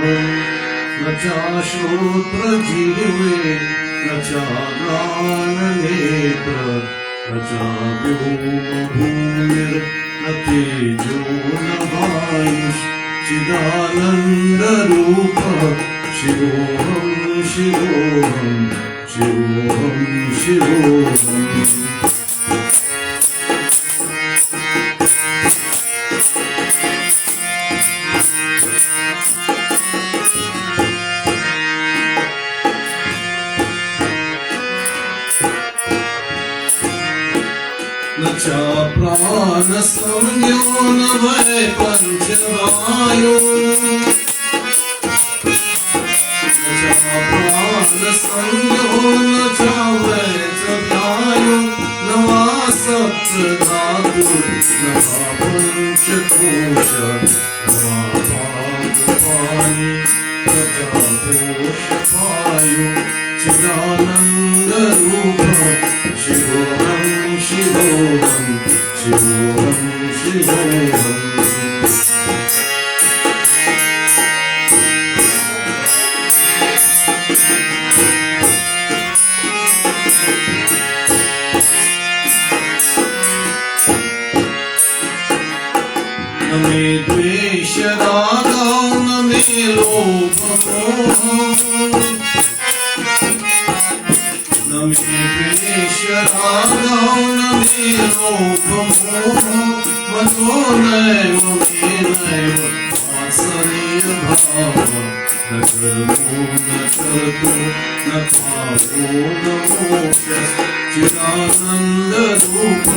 हो न चाश्रोत्रजिह्वे न चाघ्राणनेत्र न चाव्योमभूमिर्न तेजो न वायुः चिदानन्दरूपः शिवोऽहं शिवोऽहं शिवोऽहं शिवोऽहम् न चाप्राणनेत्र संज्ञो न भय पंचवायु प्राण संज्ञो न चावै चव्यायु न वा सप्त धातु न वा पंचकोश न वा पादपाणि प्रजापोषपायु चिदानंद रूप शिवोहं शिवोहं शिवोहं शिवोहं न मे द्वेष रागौ न मे लोभ मोह न मे द्वेष रागौ न मे लोभ मोह मनो नैव मे नैव वात्सल्य भाव न कर्मो न कर्तु न पापो न मोक्षः चिदानन्द रूप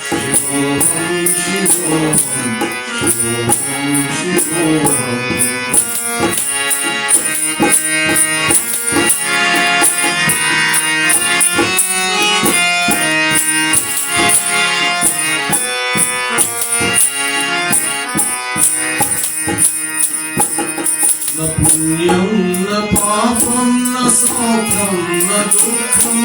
शिवोहं शिवोहं शिवोहं शिवोहं न पुण्यं न पापं न सौख्यं न दुःखं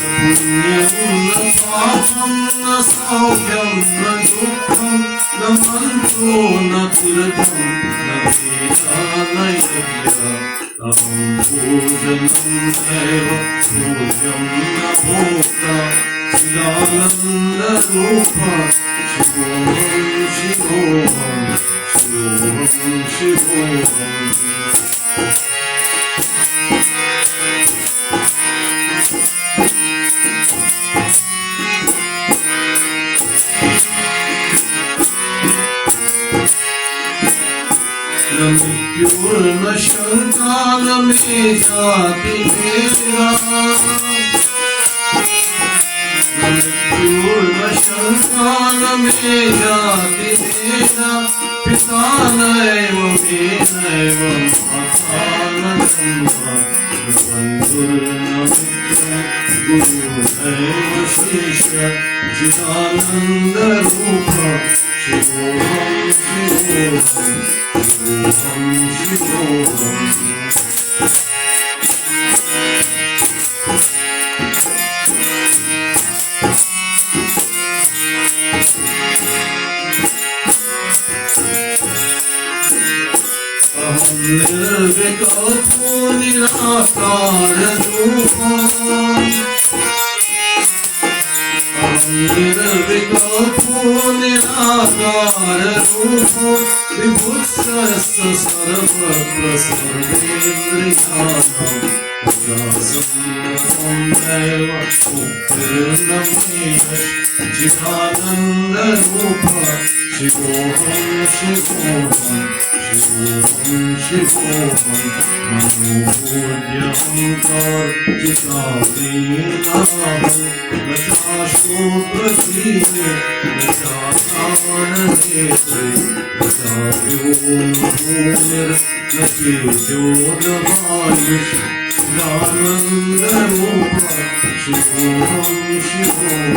पुण्यं न पापं न सौख्यं न दुःखं न मन्त्रो न तीर्थं न वेदा न यज्ञः अहं पूजनं नैव पूज्यं न भोक्ता चिदानन्दरूप शिवोहं शिवोहं शिवोहं शिवोहं न मृत्युर्न शङ्का न मे जातिभेदः न मृत्युर्न शङ्का न मे जातिभेदः पिता नैव मे नैव माता न जन्म न बन्धुर्न मित्रं गुरुर्नैव शिष्यः चिदानन्दरूप शिवोहं शिवोहं शिवोहं शिवोहं अहं निर्विकल्पो निराकाररूपो निर्विकल्पो निराकाररूपो विभुत्सस्य सर्वत्र सर्वेन्द्रियाणां प्रजासंगतं नैव मुक्तिर्न मे चिदानन्दरूप शिवोहं शिवोहं शिवोहं शिवोहं मनोबुद्ध्यहङ्कारचितादीनाहं न चाशोप्रतीये न चाप्राणनेत्रे न चाव्योमभूमिर्न तेजो न वायुः चिदानन्दरूप शिवोहं शिवोहं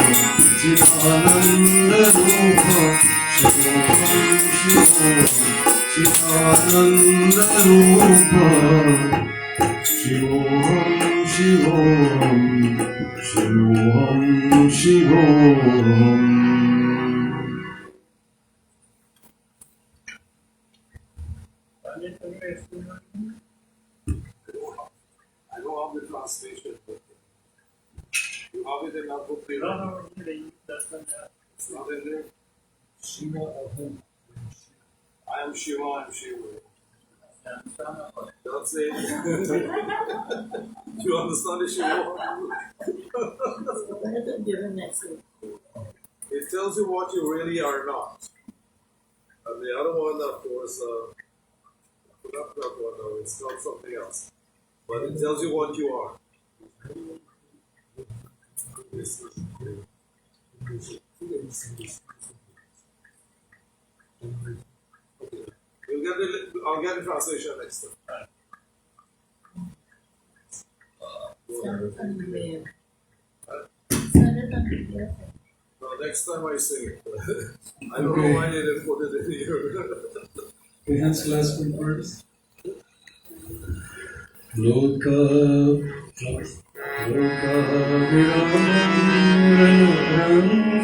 चिदानन्दरूप शिवोहं शिवोहं चिदानन्दरूप शिवोहं शिवोहं शिवोहं शिवोहम् I don't have the translation. You have it in our book. It's not in there. I am Shiva, I am Shiva. That's it. Do you understand the Shiva? It tells you what you really are not. And the other one, of course, not that one, no, it's not something else. But it tells you what you are. This is I'll get the translation next time. No, next time I sing it. I don't know why they didn't put it in here. The hands clasping first. Loka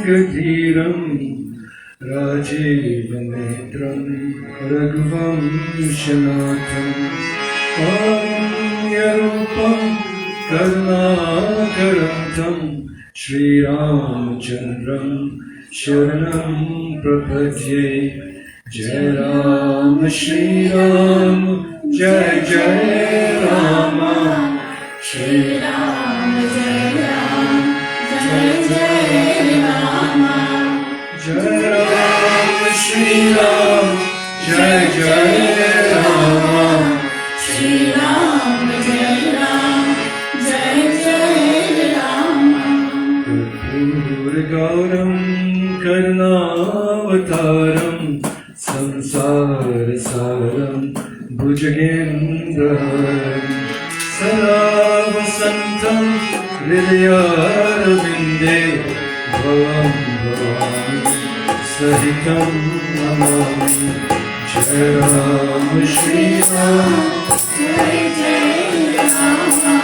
Viramangaghiram Rajivanetram Raghuvanshanatham Kamyarupam Karnakarantam Shri Ramachandram Sharanam Prabhajye Jai Ram Shri Ram Jai Jai Rama Shri Ram Jai Ram Jai Jai Rama Jai Ram Shri Ram Jai Jai Rama Shri Ram Jai Ram Jai Jai Rama Pur Gauram Karnavataram Samsar Saram Bhujagendraharam Sada Vasantam Hridayarvinde Bhavam Bhavam Sahitam Namami Jai Ram Shri Ram Jai Jai Rama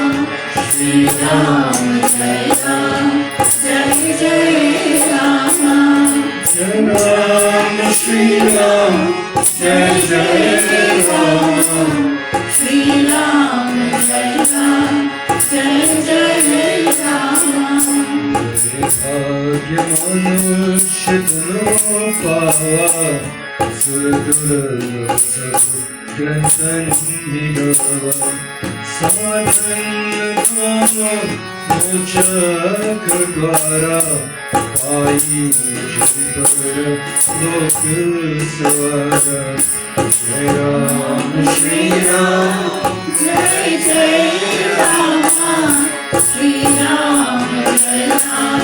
Shri Ram Jai Ram Jai Jai Rama Jai Ram Shri Ram Jai Jai Rama Shri Ram Jai Ram Jai Jai Rama Bhagyamanushyatanopaha Suradurasakrantanigava Sadhanama Mochakadvara Payi Jitara Lokasvara Jai Ram Shri Ram Jai Jai Rama Shri Ram Jai Ram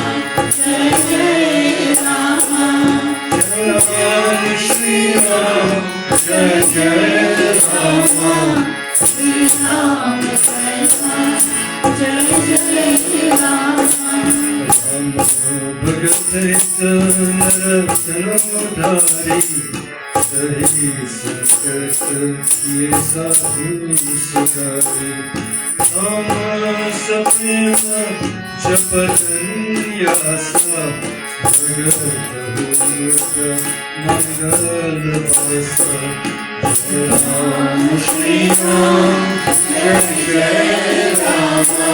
Jai Jai Rama Jai Ram Shri Ram Jai Jai Rama Shri Ram Jai Ram Jai Jai Rama Bhagavate Naratanodari Sahi Sankata Ye Sadhu Sakari Nama Sapnema Japatanyasa Bhagavata Murga Mangalavasa Jai Ram Shri Ram Jai Jai Rama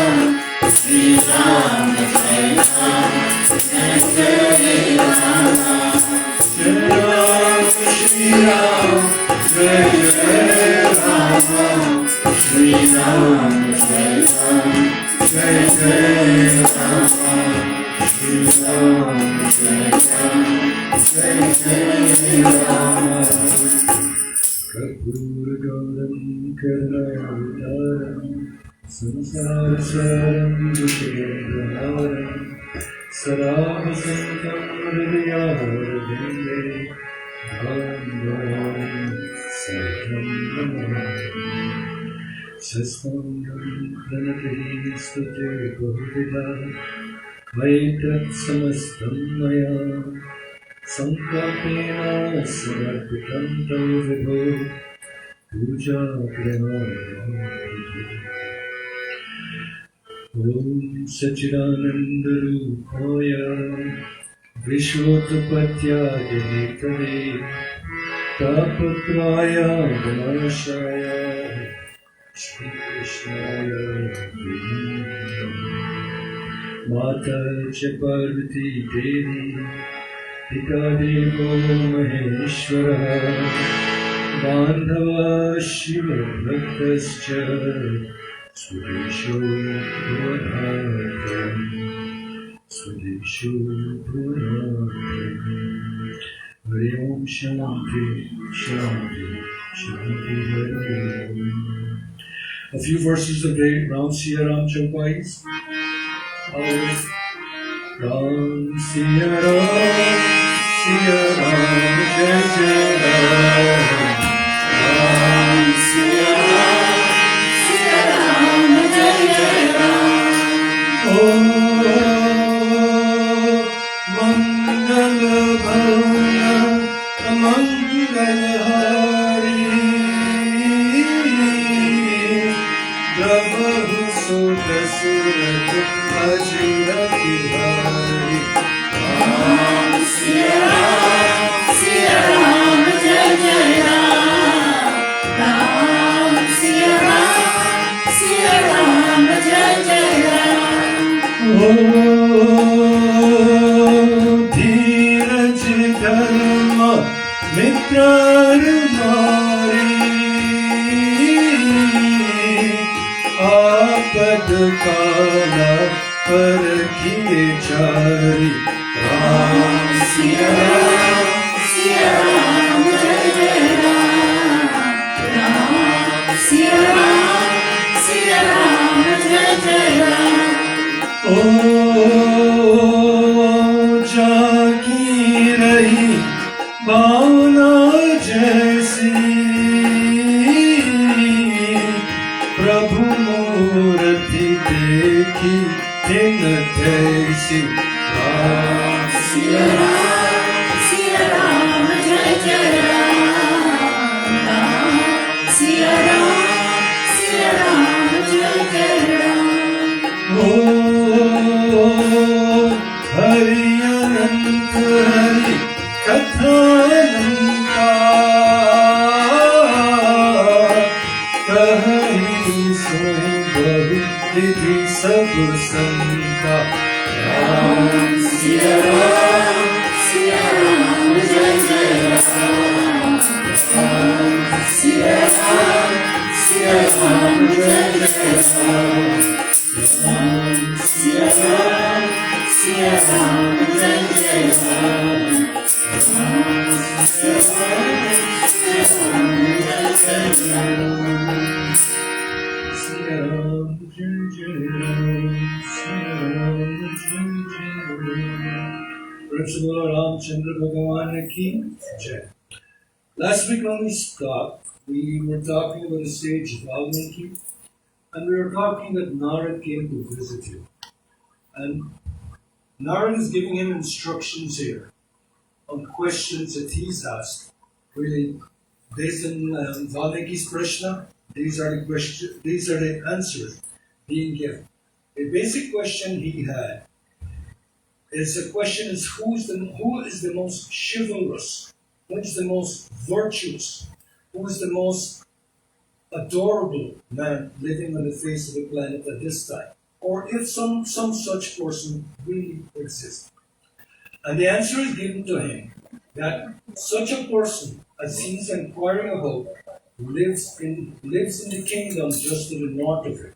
Shri Ram Jai Ram Jai Jai Rama Jai Ram Shri Ram Jai Jai Rama Shri Ram Jai Ram Jai Jai Rama Shri Ram Jai Ram Jai Jai Rama Kapura Gauram Karnavataram Samsara Saram Bhujagendraharam Sada Vasantam Hridayarvinde Bhavam Bhavam Sahitam Namami Sastangam Pranati Stute Bahuvida Maitat Samastam Maya Sankapena Samarpitam Tam Vibho Puja Pranam Om Sachidananda Rupaya Vishwotapathyaya Nitare Tapatraya Vinashaya Shri Krishnaya Mata Cha Parvati Devi Pita Devo Maheshwara Bandhava Shiva Bhaktascha Swadesho Puranatam Swadesho Puranatam Hari Om Shanti Shanti Shanti Hari Om. A few verses of the Ram Siya Ram Chaupais. Ram Siya Ram Jai Jai Ram. Ram Siya Ram Jai Jai Ram. Oh, Mangal Bhavana Mangal Hari Prabhu Sudha Surat Ajira Bihari. Ram Siya Ram Jai Jai Ram. Ram Siya Ram Jai Jai Ram. धीरज धर्म मित्र मारी आपद काल पर किए चारी. Ram Siya Ram Jai Jai Ram. Ram Siya Ram Jai Jai Ram. ओ जागी रही भावना जैसी प्रभु मूर्ति देखी दिन तैसी. Ram Siya Ram Jai Jai Ram. Ram Siya Ram Jai Jai Ram. ओ हरि अनंत हरि कथानंता कहि सोई बहु विधि सब संता. Ram Siya Ram Jai Jai Ram. Ram Siya Ram Jai Jai Ram. Ram Siya Ram Jai Jai Ram. Ram Siya Ram Jai Jai Ram. Siya Ram Jai Jai Ram. Siya Ram Jai Jai Ram. Principal Ramchandra Bhagavan ki Jai. Last week when we stopped, we were talking about the sage Valmiki, and we were talking that Narad came to visit him. And Narad is giving him instructions here on questions that he's asked. Really, based on Valmiki's Prashna, these are the answers being given. A basic question he had is the question is who is the most chivalrous, who is the most virtuous, who is the most adorable man living on the face of the planet at this time, or if some such person really exists. And the answer is given to him that such a person, as he's inquiring about, lives in the kingdom just to the north of him.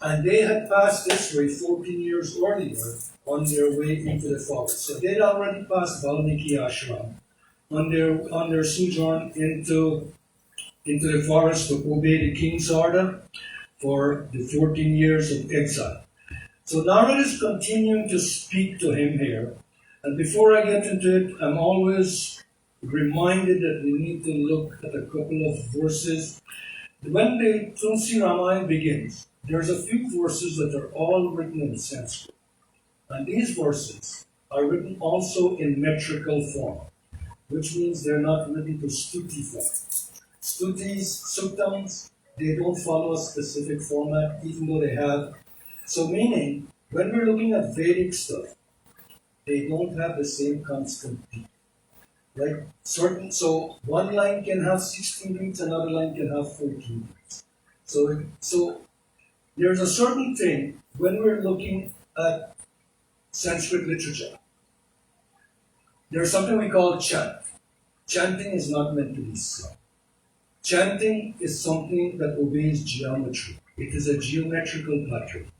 And they had passed this way 14 years earlier on their way into the forest. So they'd already passed Valmiki Ashram on their sojourn into the forest to obey the king's order for the 14 years of exile. So Narad is continuing to speak to him here. And before I get into it, I'm always reminded that we need to look at a couple of verses. When the Tulsi Ramayana begins, there's a few verses that are all written in Sanskrit. And these verses are written also in metrical form, which means they're not written to stuti form. Stutis, suktams, they don't follow a specific format, even though they have. So meaning, when we're looking at Vedic stuff, they don't have the same constant beat. Right? So one line can have 16 beats, another line can have 14 beats. So there's a certain thing when we're looking at Sanskrit literature. There's something we call chant. Chanting is not meant to be sung. Chanting is something that obeys geometry. It is a geometrical pattern.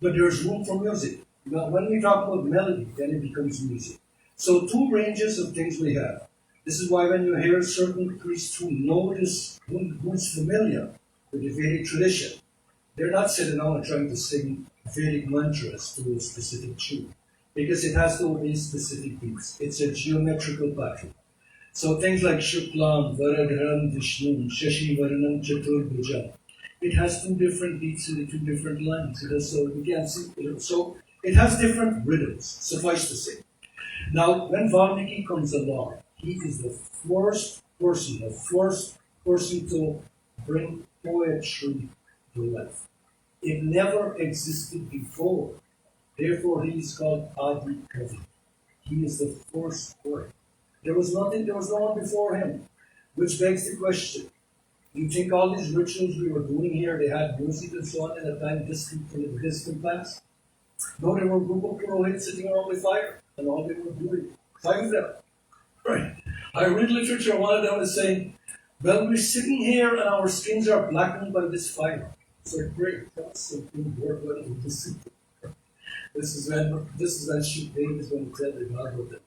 But there's room for music. Now, when we talk about melody, then it becomes music. So two ranges of things we have. This is why when you hear certain priests who know this, who's familiar with the Vedic tradition, They're not sitting down and trying to sing Vedic mantras to a specific tune, because it has to obey specific beats. It's a geometrical pattern. So things like Shuklam, Varadharam, Vishnu, Shashi Varanam, Chaturbhujam, it has two different beats in the two different lines. So we can see, so it has different rhythms, suffice to say. Now, when Valmiki comes along, he is the first person to bring poetry to life. It never existed before. Therefore, he is called Adi Kavi. He is the first poet. There was no one before him, which begs the question. You think all these rituals we were doing here, they had music and so on in a time distant from the distant past? No, there were a group of Purohits sitting around the fire, and all they were doing, 5 of them. Right. I read literature, one of them is saying, well, we're sitting here and our skins are blackened by this fire. So great, that's something worth this is when Shukdev is going to tell the God of them.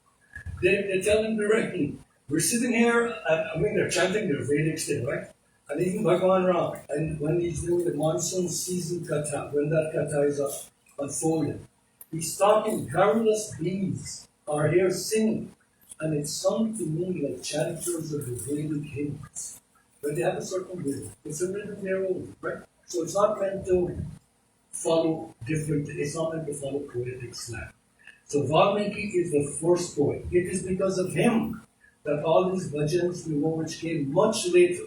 They tell him directly, we're sitting here, and they're chanting their Vedic still, right? And even Bhagavan Ram, and when he's doing the monsoon season katha, when that katha is unfolding, he's talking, countless bees are here singing, and it sounds to me like chanters of the Vedic hymns. But they have a certain rhythm. It's a rhythm of their own, right? So it's not meant to follow it's not meant to follow poetic slang. So Valmiki is the first poet. It is because of him that all these bhajans, which came much later.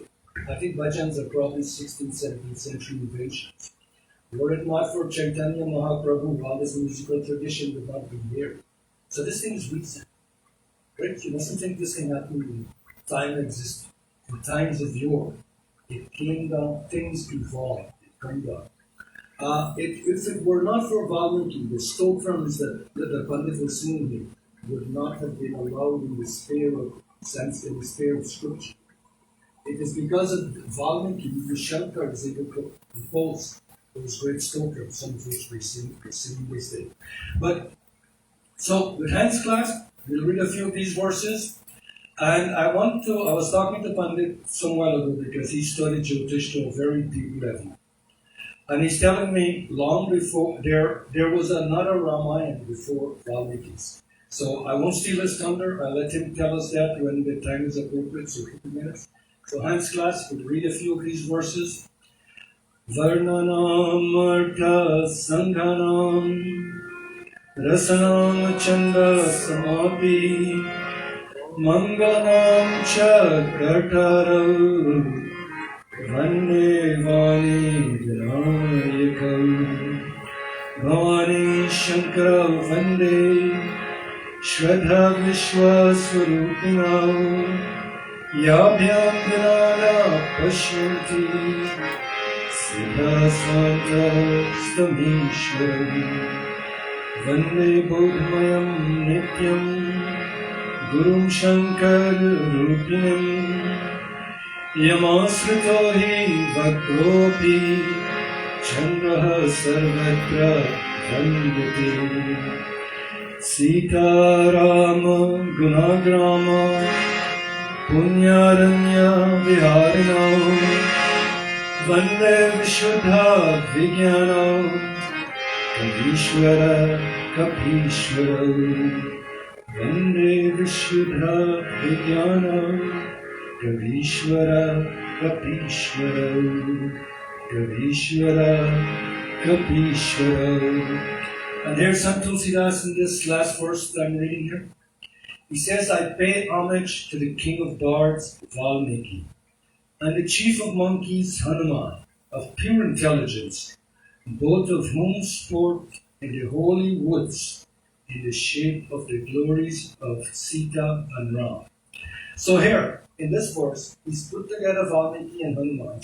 I think bhajans are probably 16th, 17th century inventions. Were it not for Chaitanya Mahaprabhu, all this musical tradition would not be here. So this thing is recent. Right? You mustn't think this can happen in time existed. In times of yore, it came down, things evolved, it came down. If it were not for Valmiki, the stotrams that the Pandit was singing here would not have been allowed in the sphere of scripture. It is because of Valmiki the Shankar is able to compose those great stotrams, some of which we sing this day. But so with hands clasped, we'll read a few of these verses. And I was talking to Pandit some while ago because he studied Jyotish to a very deep level. And he's telling me long before, there was another Ramayana before Valmiki's. So I won't steal his thunder, I'll let him tell us that when the time is appropriate, so 2 minutes. So hands class, we'll read a few of these verses. Varnanam Artha Sanghanam Rasanam Chanda Samapi Mangalam Chakrataram Vande Vani Vinayakam Bhavani Shankara Vande Shraddha Vishwaswarupinam Yabhyam Vinala Pashyanti Siddha Swanta Stamishwari Vande Bodhmayam Nityam Gurum Shankar Rupinam Yamasrito hi Vakropi Chandraha Sarvatra Vandati Sita Rama Gunagrama Punyaranya Viharina Vande Vishuddha Vijnana Kavishwara Kapishwara Vande Vishuddha Vijnana Kavishwara Kapishwara Kavishwara Kapishwara. And there's Sant Tulsidas in this last verse that I'm reading here. He says, I pay homage to the king of bards, Valmiki, and the chief of monkeys, Hanuman, of pure intelligence, both of whom sport in the holy woods in the shape of the glories of Sita and Ram. So here, in this verse, he's put together Valmiki and Hanuman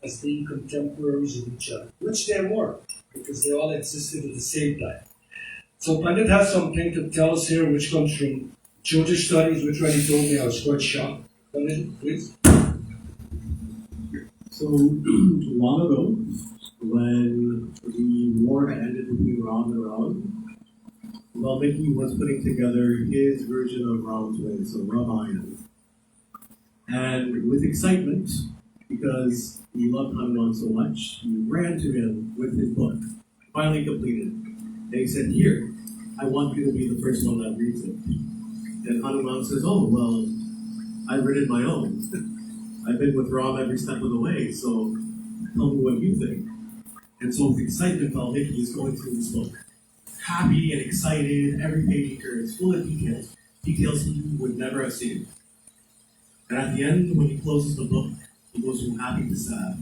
as being contemporaries of each other, which they were, because they all existed at the same time. So Pandit has something to tell us here, which comes from Jyotish studies, which when he told me I was quite shocked. Pandit, please. So, long ago, when the war had ended between Ram and Ram, Valmiki was putting together his version of Ram's way, so Ramayana. And with excitement, because he loved Hanuman so much, he ran to him with his book, finally completed. And he said, "Here, I want you to be the first one that reads it." And Hanuman says, "Oh, well, I've written my own. I've been with Ram every step of the way, so tell me what you think." And so with excitement, Valmiki is going through this book. Happy and excited, every page he turns, full of details. Details he would never have seen. And at the end, when he closes the book, he goes from happy to sad.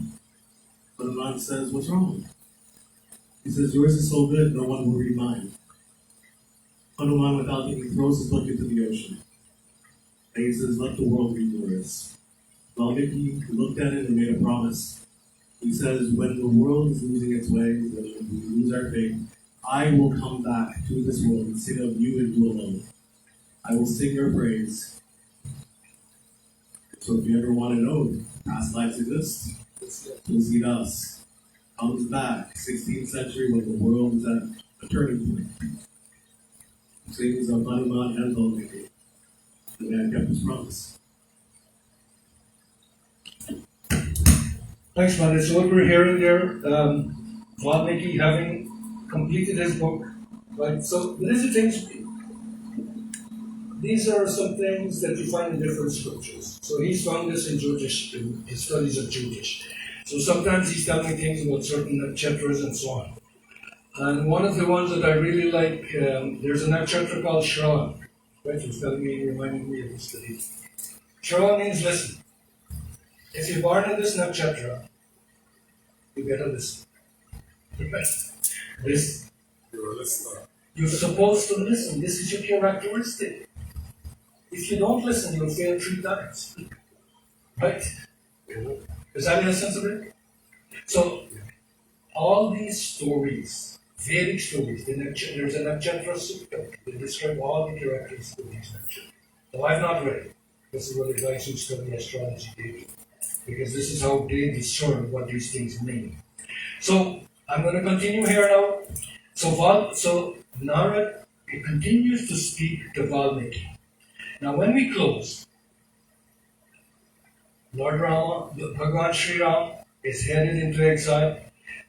Hanuman says, "What's wrong?" He says, "Yours is so good, no one will read mine." Hanuman, without thinking, throws his book into the ocean. And he says, "Let the world read yours." Valmiki looked at it and made a promise. He says, "When the world is losing its way, when we lose our faith, I will come back to this world and sing of you and you alone. I will sing your praise." So if you ever want to know if past lives exist, Tulsidas comes back, 16th century, when the world is at a turning point. Sings of Hanuman and Valmiki. The man kept his promise. Thanks, Mother. So what we're hearing there, Valmiki having completed his book, right? So these are some things that you find in different scriptures. So he's found this in Jyotish, in his studies of Jyotish. So sometimes he's telling me things about certain nakshatras and so on. And one of the ones that I really like, there's a nakshatra called Shravan. Right, he's telling me, reminding me of this study. Shravan means listen. If you're born in this nakshatra, you better listen. Listen. You're a listener. You're supposed to listen. This is your characteristic. If you don't listen, you'll fail 3 times. Right? Is that the sense of it? So, all these stories, Vedic stories, there's a Nakshatra Sutta. They describe all the characteristics of these nakshatras. So I've not read it. This is what the guys who study astrology do. Because this is how they discern what these things mean. So, I'm going to continue here now. So Narad continues to speak to Valmiki. Now, when we close, Lord Rama, Bhagavan Sri Ram is headed into exile.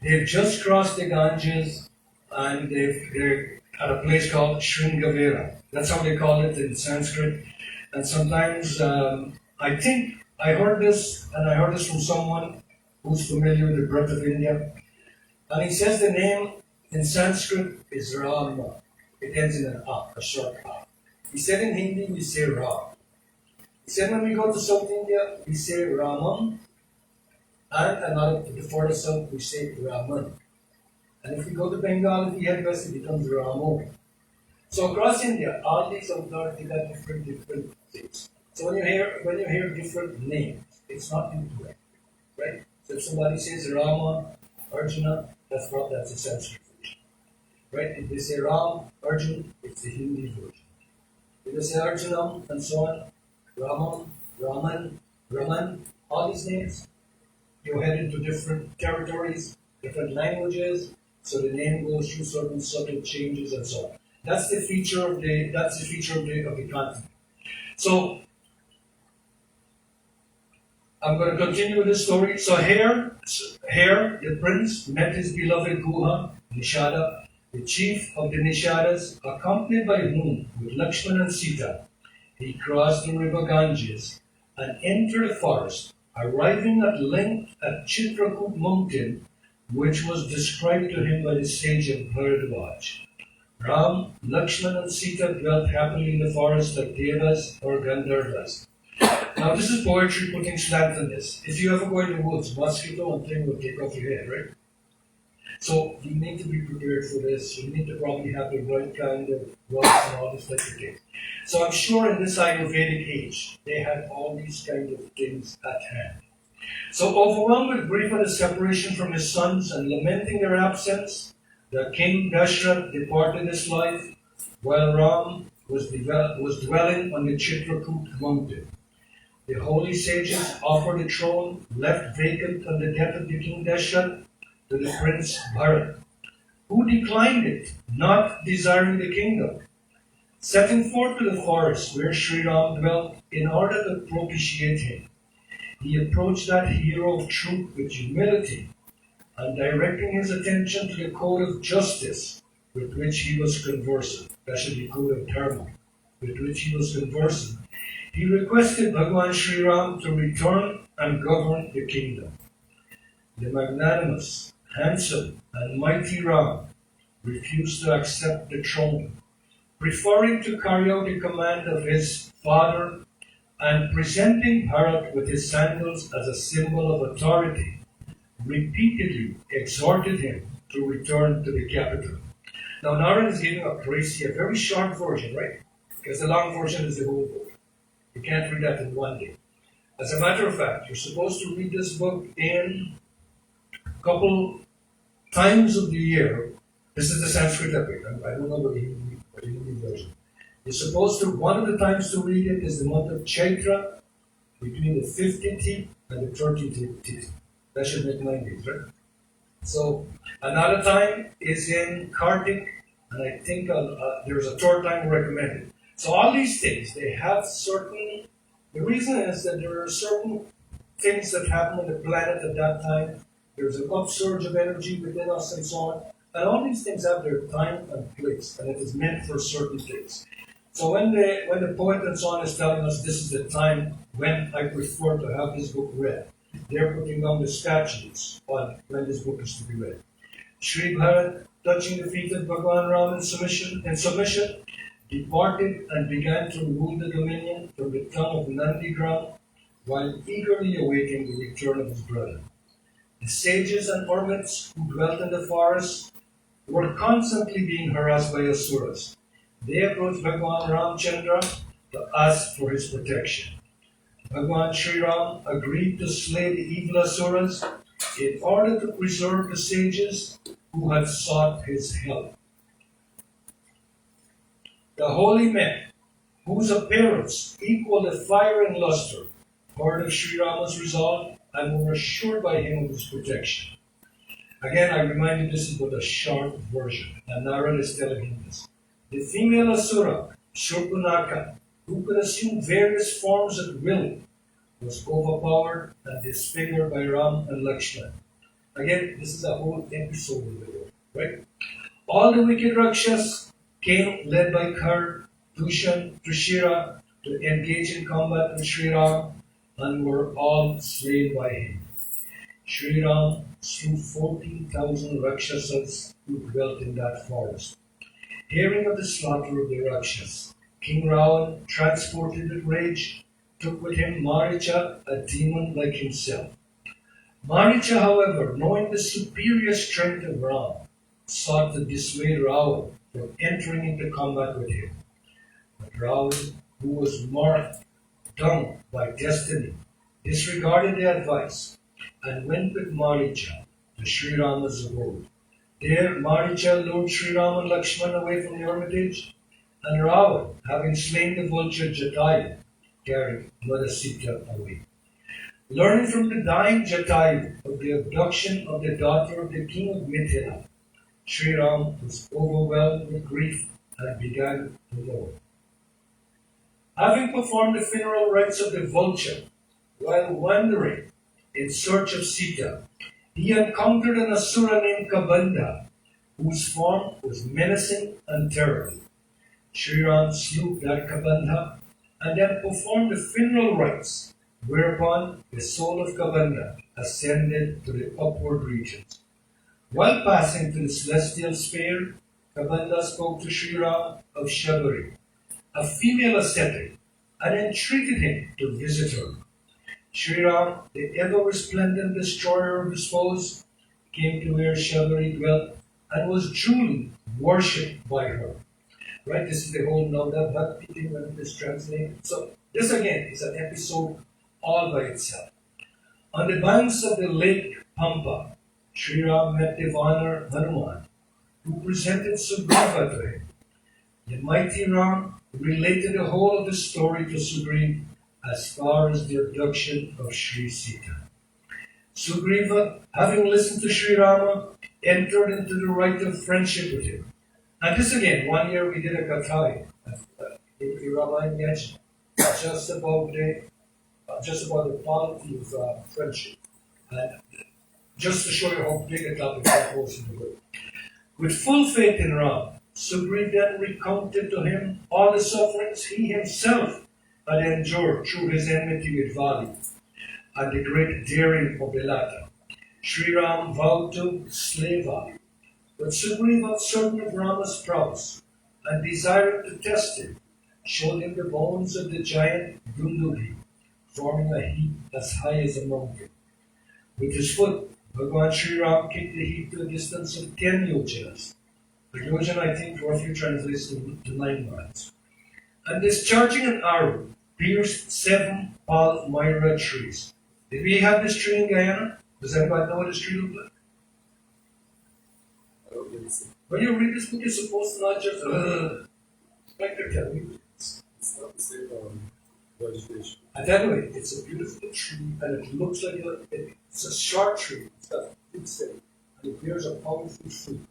They've just crossed the Ganges and they're at a place called Sringavera. That's how they call it in Sanskrit. And sometimes I think I heard this, and I heard this from someone who's familiar with the birth of India. And he says the name in Sanskrit is Rama. It ends in an A, a short A. He said in Hindi, we say Ram. He said when we go to South India, we say Ramam. And another, before the South, we say Raman. And if we go to Bengal, if we head west, it becomes Ramo. So across India, all these avatars, they got different things. So when you hear different names, it's not incorrect, right? So if somebody says Rama, Arjuna, that's a Sanskrit version, right? If they say Ram, Arjun, it's the Hindi version. If they say Arjunam and so on, Ramam, Raman, all these names, you head into different territories, different languages, so the name goes through certain subtle changes and so on. That's the feature of the continent. So I'm going to continue with this story. So here the prince met his beloved Guha, Nishada, the chief of the Nishadas, accompanied by whom, with Lakshman and Sita, he crossed the river Ganges and entered the forest, arriving at length at Chitrakoot mountain, which was described to him by the sage of Bharadwaj. Ram, Lakshman and Sita dwelt happily in the forest of Devas or Gandharvas. Now this is poetry putting slant on this. If you ever go in the woods, mosquito and thing will take off your head, right? So you need to be prepared for this. You need to probably have the right kind of rocks and all this type of thing. So I'm sure in this Ayurvedic age, they had all these kind of things at hand. So overwhelmed with grief at his separation from his sons and lamenting their absence, the king Dashrath departed this life, while Ram was dwelling on the Chitrakoot mountain. The holy sages offered the throne left vacant on the death of the king Dashrath to the prince Bharat, who declined it, not desiring the kingdom. Setting forth to the forest where Sri Ram dwelt in order to propitiate him, he approached that hero of truth with humility and directing his attention to the code of justice with which he was conversant. That should be code of dharma, with which he was conversant. He requested Bhagwan Sri Ram to return and govern the kingdom. The magnanimous, handsome, and mighty Ram refused to accept the throne, preferring to carry out the command of his father and presenting Bharat with his sandals as a symbol of authority, repeatedly exhorted him to return to the capital. Now, Narad is giving a précis, a very short version, right? Because the long version is the whole book. You can't read that in one day. As a matter of fact, you're supposed to read this book in a couple times of the year. This is the Sanskrit epic. I don't know what the Hindi version. You're supposed to, one of the times to read it is the month of Chaitra, between the 15th and the 30th. That should make 9 days, right? So, another time is in Kartik, and I think there's a third time recommended. So all these things, they have certain, the reason is that there are certain things that happen on the planet at that time. There's an upsurge of energy within us and so on. And all these things have their time and place, and it is meant for certain things. So when the poet and so on is telling us this is the time when I prefer to have this book read, they're putting down the statutes on when this book is to be read. Sri Bharat, touching the feet of Bhagwan Ram in submission, departed and began to rule the dominion from the town of Nandigram while eagerly awaiting the return of his brother. The sages and hermits who dwelt in the forest were constantly being harassed by asuras. They approached Bhagwan Ramchandra to ask for his protection. Bhagwan Sri Ram agreed to slay the evil asuras in order to preserve the sages who had sought his help. The holy men, whose appearance equaled the fire and luster, heard of Sri Rama's resolve and were assured by him of his protection. Again, I remind you, this is but a short version, and Narad is telling him this. The female asura, Shurpanaka, who could assume various forms at will, was overpowered and disfigured by Ram and Lakshman. Again, this is a whole episode of the book, right? All the wicked Rakshas came led by Kar, Dushan, Trishira to engage in combat with Sri Ram and were all slain by him. Sri Ram slew 14,000 Rakshasas who dwelt in that forest. Hearing of the slaughter of the Rakshas, King Ravan, transported with rage, took with him Maricha, a demon like himself. Maricha, however, knowing the superior strength of Ram, sought to dissuade Ravan from entering into combat with him. But Ravan, who was marked down by destiny, disregarded the advice and went with Maricha to Sri Rama's abode. There, Maricha lured Sri Ram and Lakshman away from the hermitage, and Ravan, having slain the vulture Jatayu, carried Mother Sita away. Learning from the dying Jatayu of the abduction of the daughter of the king of Mithila, Sri Ram was overwhelmed with grief and began to mourn. Having performed the funeral rites of the vulture, while wandering in search of Sita, he encountered an asura named Kabanda, whose form was menacing and terrible. Sri Ram slew that Kabanda and then performed the funeral rites, whereupon the soul of Kabanda ascended to the upward regions. While passing to the celestial sphere, Kabanda spoke to Sri Ram of Shabari, a female ascetic, and entreated him to visit her. Sri Ram, the ever-resplendent destroyer of his foes, came to where Shabari dwelt and was truly worshipped by her. Right? This is the whole Navda Bhakti thing when it is translated. So this again is an episode all by itself. On the banks of the lake Pampa, Sri Ram met Devanar Hanuman, who presented Sugriva to him. The mighty Ram related the whole of the story to Sugriva as far as the abduction of Sri Sita. Sugriva, having listened to Sri Rama, entered into the rite of friendship with him. And this again, one year we did a kathai in Ramayana, just about the just about the quality of friendship. And just to show you how big a topic that was in the book. With full faith in Ram, Sugriv then recounted to him all the sufferings he himself had endured through his enmity with Vali and the great daring of Belata. Sri Ram vowed to slay Vali, but Sugriv, uncertain of Rama's prowess and desiring to test him, showed him the bones of the giant Dundugi, forming a heap as high as a mountain. With his foot, Bhagwan Sri Ram kicked the heap to a distance of 10 yojanas. A yojan, I think, roughly translates to 9 miles. And discharging an arrow, pierced 7 Palmyra trees. Did we have this tree in Guyana? Does anybody know what this tree looks like? I don't think so. When you read this book, you're supposed to not just, like they're telling you. It's not the same vegetation. And anyway, it's a beautiful tree, and it looks like it's a short tree. It's got fruit stem, and it bears a powerful fruit.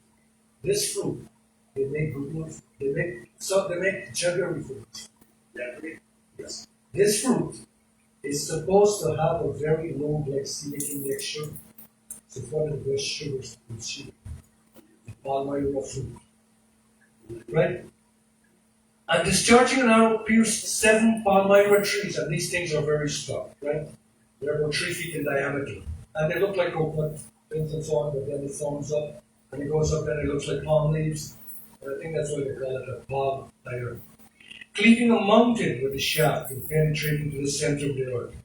This fruit, they make good. They make jaggery fruit. Yes. This fruit is supposed to have a very low glycemic index sugar. It's one of the best sugars to consume. The Palmyra fruit, right? And discharging an arrow pierced 7 Palmyra trees, and these things are very strong, right? They're about 3 feet in diameter. And they look like coconut things and so on, but then it forms up, and it goes up, and it looks like palm leaves. And I think that's why they call it a palm iron. Cleaving a mountain with a shaft and penetrating to the center of the earth.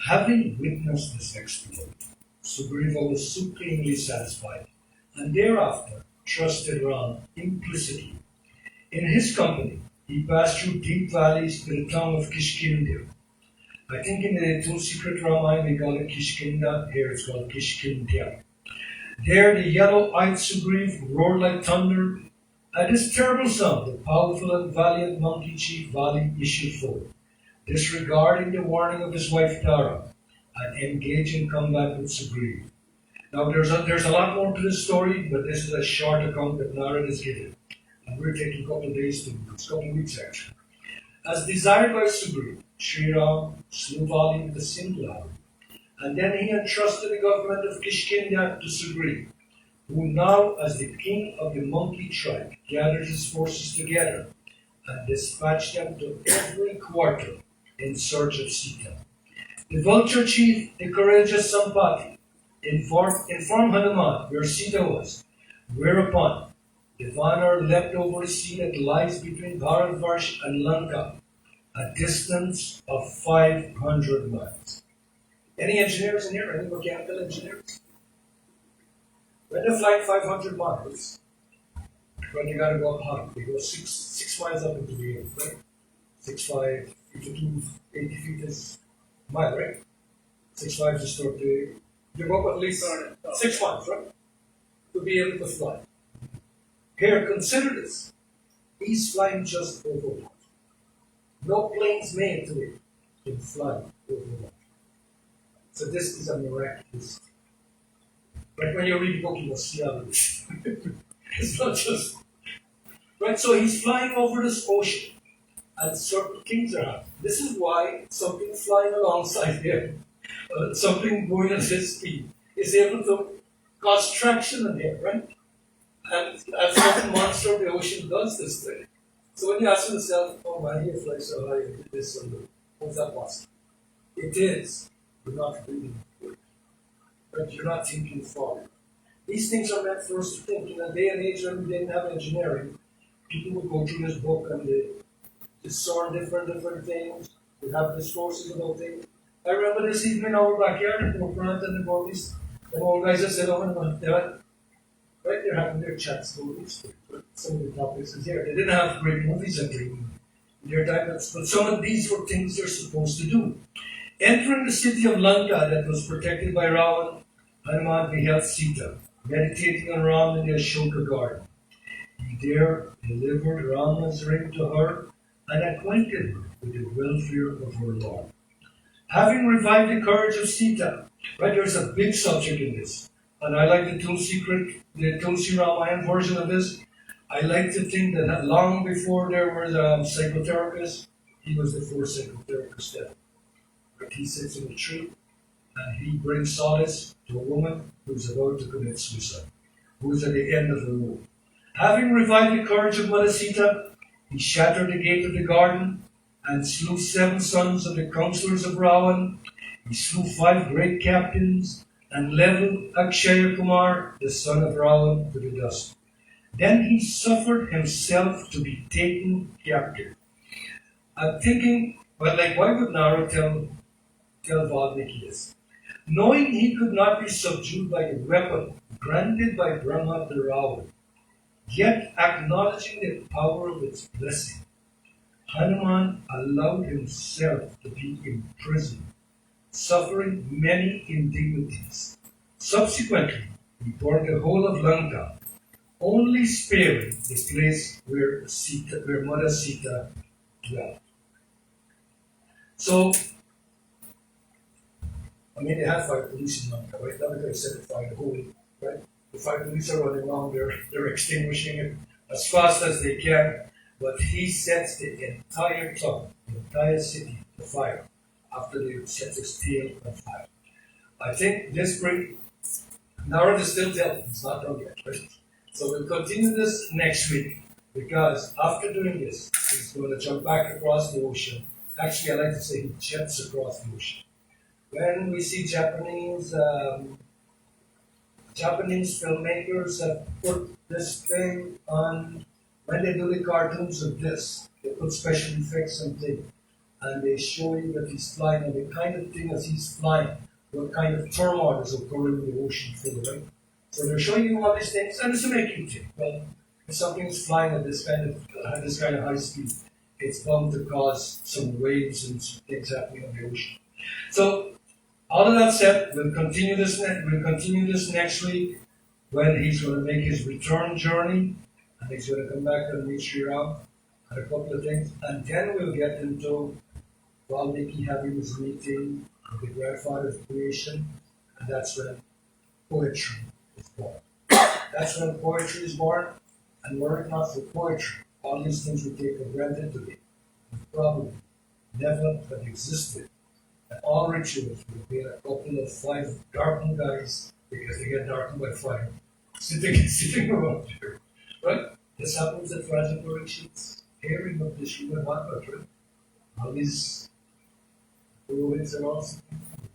Having witnessed this exploit, Sugriva was supremely satisfied, and thereafter trusted Ram implicitly. In his company, he passed through deep valleys to the town of Kishkinda. I think in the Tulsi Ramayana we call it Kishkinda, here it's called Kishkindya. There the yellow-eyed Sugriv roared like thunder. At this terrible sound, the powerful and valiant monkey chief Vali issued forth, disregarding the warning of his wife Tara, and engaged in combat with Sugriv. Now there's a lot more to this story, but this is a short account that Narad has given. And we're taking a couple of days to do this, couple of weeks actually. As desired by Sugriv, Sri Ram slew Vali with a single arrow, and then he entrusted the government of Kishkinda to Sugriv, who now, as the king of the monkey tribe, gathered his forces together and dispatched them to every quarter in search of Sita. The vulture chief, the courageous Sampati, informed Hanuman where Sita was, whereupon the Vanar leapt over a sea that lies between Bharatvarsh and Lanka, a distance of 500 miles. Any engineers in here? Any mechanical engineers? When they're flying 500 miles, when you gotta go up high, they go six miles up into the air, right? 6.5, 80 feet is a mile, right? 6.5 just sort of, you go up at least 6 miles, right? To be able to fly. Here, consider this. He's flying just over water. No planes made today can fly over water. So this is a miraculous. But when you read the book, you will see all of this. It's not just. Right, so he's flying over this ocean, and certain things are happening. This is why something flying alongside him, something going at his speed, is able to cause traction in here, right? And a certain monster of the ocean does this thing. So when you ask yourself, oh man, he flies so high, and this and that, what's that possible? It is. You're not reading it. But you're not thinking forward. These things are meant for us to think. In a day and age when we didn't have engineering, people would go through this book and they discern different things. They have discourses about things. I remember this evening in our backyard in Port Brant and the boys, the old guys just said, oh, and right, they're having their chats about these some of the topics is here. They didn't have great movies at their time, but some of these were things they're supposed to do. Entering the city of Lanka that was protected by Ravan, Hanuman beheld Sita, meditating on Ram in the Ashoka garden. He there delivered Rama's ring to her and acquainted her with the welfare of her lord. Having revived the courage of Sita, right, there's a big subject in this. And I like the Tulsi Ramayana version of this. I like to think that long before there were psychotherapists, he was the first psychotherapist ever. but he sits in a tree and he brings solace to a woman who's about to commit suicide, who's at the end of the road. Having revived the courage of Mother Sita, he shattered the gate of the garden and slew 7 sons of the councillors of Ravan. He slew 5 great captains and leveled Akshaya Kumar, the son of Ravan, to the dust. Then he suffered himself to be taken captive. I'm thinking, well, like, why would Nara tell Valmiki this? Knowing he could not be subdued by the weapon granted by Brahma to Ravan, yet acknowledging the power of its blessing, Hanuman allowed himself to be imprisoned, suffering many indignities. Subsequently, he burned the whole of Lanka, only sparing the place where Mother Sita dwelt. So, I mean, they had 5 police in Lanka, right? Now they're going to set the fire whole, right? The 5 police are running around, they're extinguishing it as fast as they can, but he sets the entire town, the entire city, on fire after they set his tail on fire. I think this brings Narad is still telling, it's not done yet, right? So we'll continue this next week, because after doing this, he's going to jump back across the ocean. Actually, I like to say he jets across the ocean. When we see Japanese filmmakers have put this thing on, when they do the cartoons of this, they put special effects and things, and they show you that he's flying, and the kind of thing as he's flying, what kind of turmoil is occurring in the ocean floor, right? So they're showing you all these things, and it's a making thing. Well, if something's flying at this kind of high speed, it's bound to cause some waves and some things happening on the ocean. So, all of that said, we'll continue this next week when he's going to make his return journey, and he's going to come back and meet Sri Ram and a couple of things, and then we'll get into Valmiki having his meeting with the grandfather of creation, and that's when poetry is born. That's when poetry is born, and were it not for poetry, all these things we take for granted today would probably never have existed. And all rituals would be a couple of 5 darkened guys, because they get darkened by fire, sitting around here. Right? This happens at Raja Parikshit's hearing of the Srimad Bhagavatam, right? All these Purohits and all,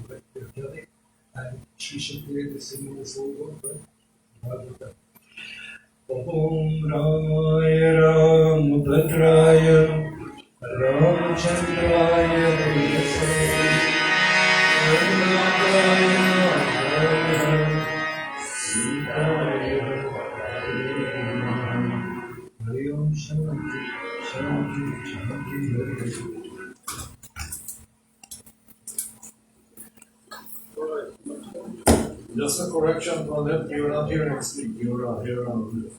like they're telling, and Sri Shakti is singing this whole book, right? Bhagavatam. Om Ramaya Ram Bhadraya Ramachandraya Dayasaya Ramachandraya Sitaya Hariom Shanti Shanti Shanti. Just a correction on that, you're not here next week, you're here on the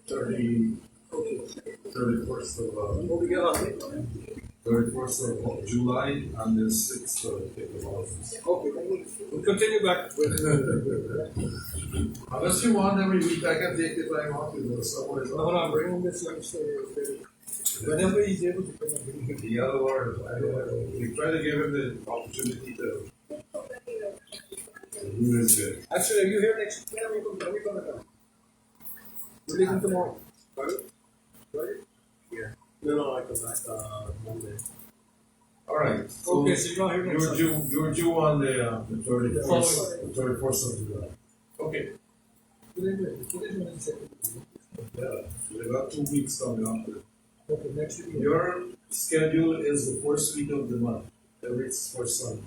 31st of July and the 6th of August. Okay, we'll continue back with Unless you want every week, I can take the time off, you know, somewhere. no, I'm bringing this youngster whenever he's able to come and bring him. The other word, we try to give him the opportunity to do his bit. Actually, are you here next week? When are we gonna come? We're leaving tomorrow. Right? Yeah. No, I come back Monday. All right. So Okay, so you're not here next Sunday. you're due on the 31st of July. Okay. Yeah, we got 2 weeks coming up. Okay, next week. Your schedule is the first week of the month. Every first Sunday.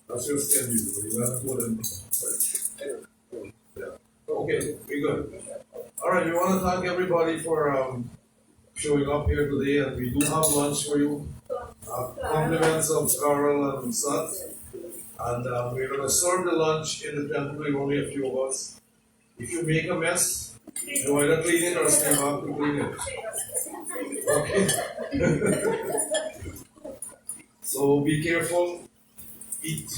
That's your schedule. You have more than right? Yeah. Okay, we good. All right, we want to thank everybody for showing up here today, and we do have lunch for you. Compliments of Carol and Sat. And we're going to serve the lunch in the temple with only a few of us. If you make a mess, you either clean it or stay back to clean it. Okay? So be careful. Eat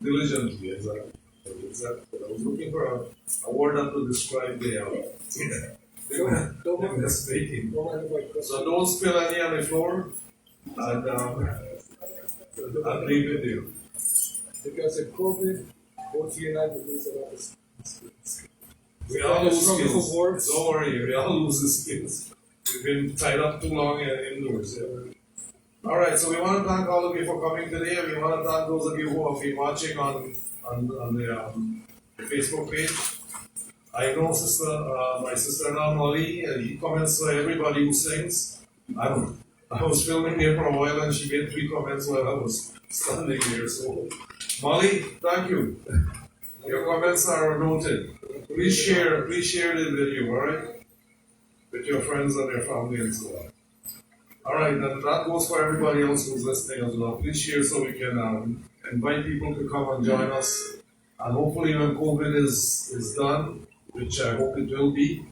diligently. Exactly. I was looking for a word that to describe the mistake. So don't spill any on the floor. And and leave it there. Because of COVID, OT and I would lose a lot of skills. We all lose Struggle for skills. boards. Don't worry, we all lose the skills. We've been tied up too long indoors. All right, so we want to thank all of you for coming today, and we want to thank those of you who have been watching on the Facebook page. I know my sister-in-law Molly, he comments for everybody who sings. I was filming here for a while, and she made 3 comments while I was standing here. So, Molly, thank you. Your comments are noted. Please share the video, all right, with your friends and their family and so on. All right, and that goes for everybody else who's listening as well. Please share so we can invite people to come and join us. And hopefully when COVID is done, which I hope it will be,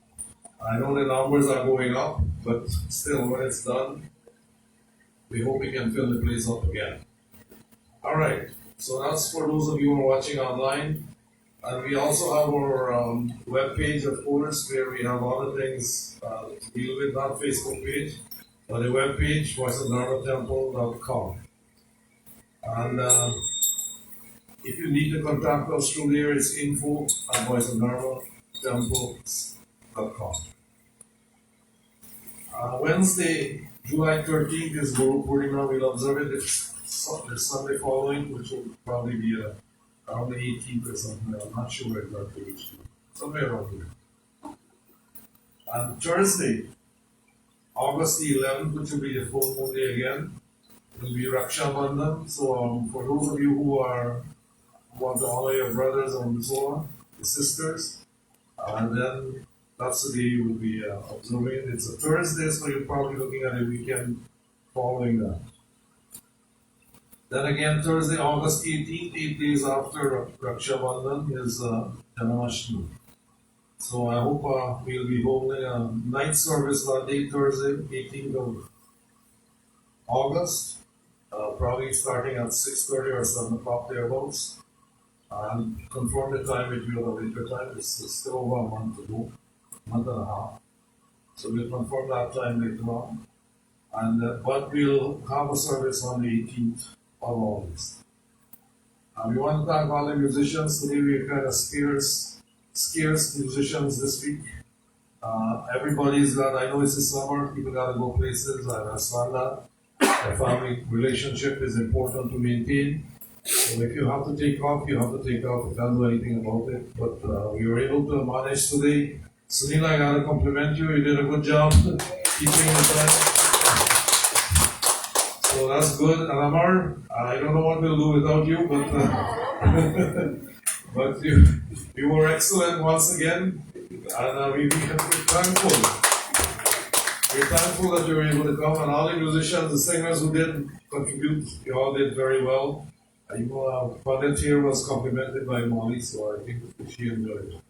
I know the numbers are going up, but still when it's done, we hope we can fill the place up again. All right, so that's for those of you who are watching online. And we also have our web page, of course, where we have other things to deal with, not Facebook page, but the web page, voiceofdharmatemple.com. And if you need to contact us through there, it's info@voiceofdharmatemple.com. Wednesday, July 13th is Guru Purnima. We'll observe it this Sunday following, which will probably be around the 18th or something. I'm not sure exactly which day. Somewhere around here. And Thursday, August the 11th, which will be the full moon day again, will be Raksha Bandhan. So for those of you who want to honor your brothers and so on, the sisters, and then that's the day you will be observing it. It's a Thursday, so you're probably looking at a weekend following that. Then again, Thursday, August 18th, 8 days after Raksha Bandhan, is Janmashtami. So I hope we'll be holding a night service that day, Thursday, 18th of August, probably starting at 6:30 or 7 o'clock thereabouts. And confirm the time with you at a later time. It's still over a month ago, month and a half. So we'll confirm that time later on. And but we'll have a service on the 18th of August. We want to thank all the musicians. Today we're kind of scarce musicians this week. Everybody's got, I know it's the summer, people got to go places, I understand that. The family relationship is important to maintain. So if you have to take off, you have to take off. You can't do anything about it. But we were able to manage today. Sunil, I got to compliment you. You did a good job keeping the time. So that's good. And Amar, I don't know what we'll do without you, but but you were excellent once again. And we're thankful. We're thankful that you were able to come. And all the musicians, the singers who did contribute, you all did very well. Pandit here was complimented by Molly, so I think she enjoyed it.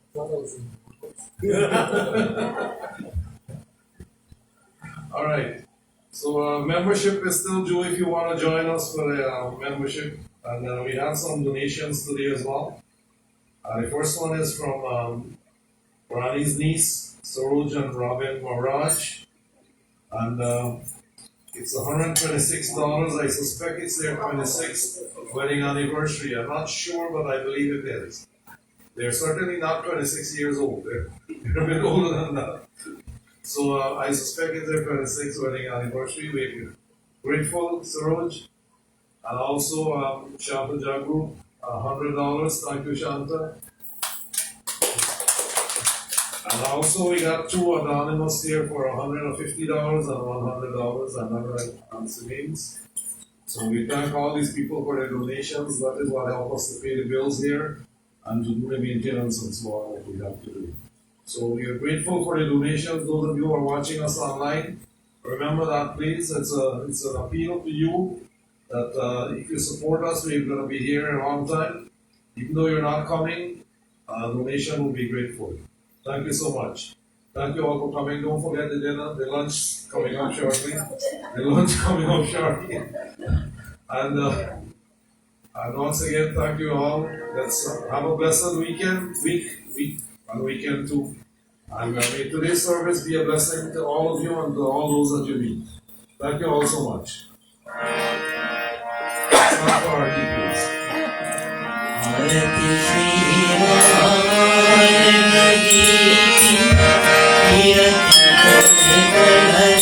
All right. So membership is still due if you want to join us for the membership. And we have some donations today as well. The first one is from Rani's niece, Saroj and Robin Maharaj. And it's $126. I suspect it's their 26th wedding anniversary. I'm not sure, but I believe it is. They're certainly not 26 years old. They're a bit older than that. So I suspect it's their 26th wedding anniversary. We're grateful, Saroj. And also Shanta Jagru, $100. Thank you, Shanta. And also we got 2 anonymous here for $150 and $100. I'm not going to answer names. So we thank all these people for their donations. That is what helps us to pay the bills here and to do the maintenance and so on that we have to do. So we are grateful for the donations. Those of you who are watching us online, remember that please. It's an appeal to you that if you support us, we're going to be here a long time. Even though you're not coming, donation will be grateful. Thank you so much. Thank you all for coming. Don't forget the dinner, the lunch coming up shortly. And once again, thank you all. Let's have a blessed week, and weekend too. And may today's service be a blessing to all of you and to all those that you meet. Thank you all so much. song for Arti, please. आरती श्री रामायण की कीर्ति करे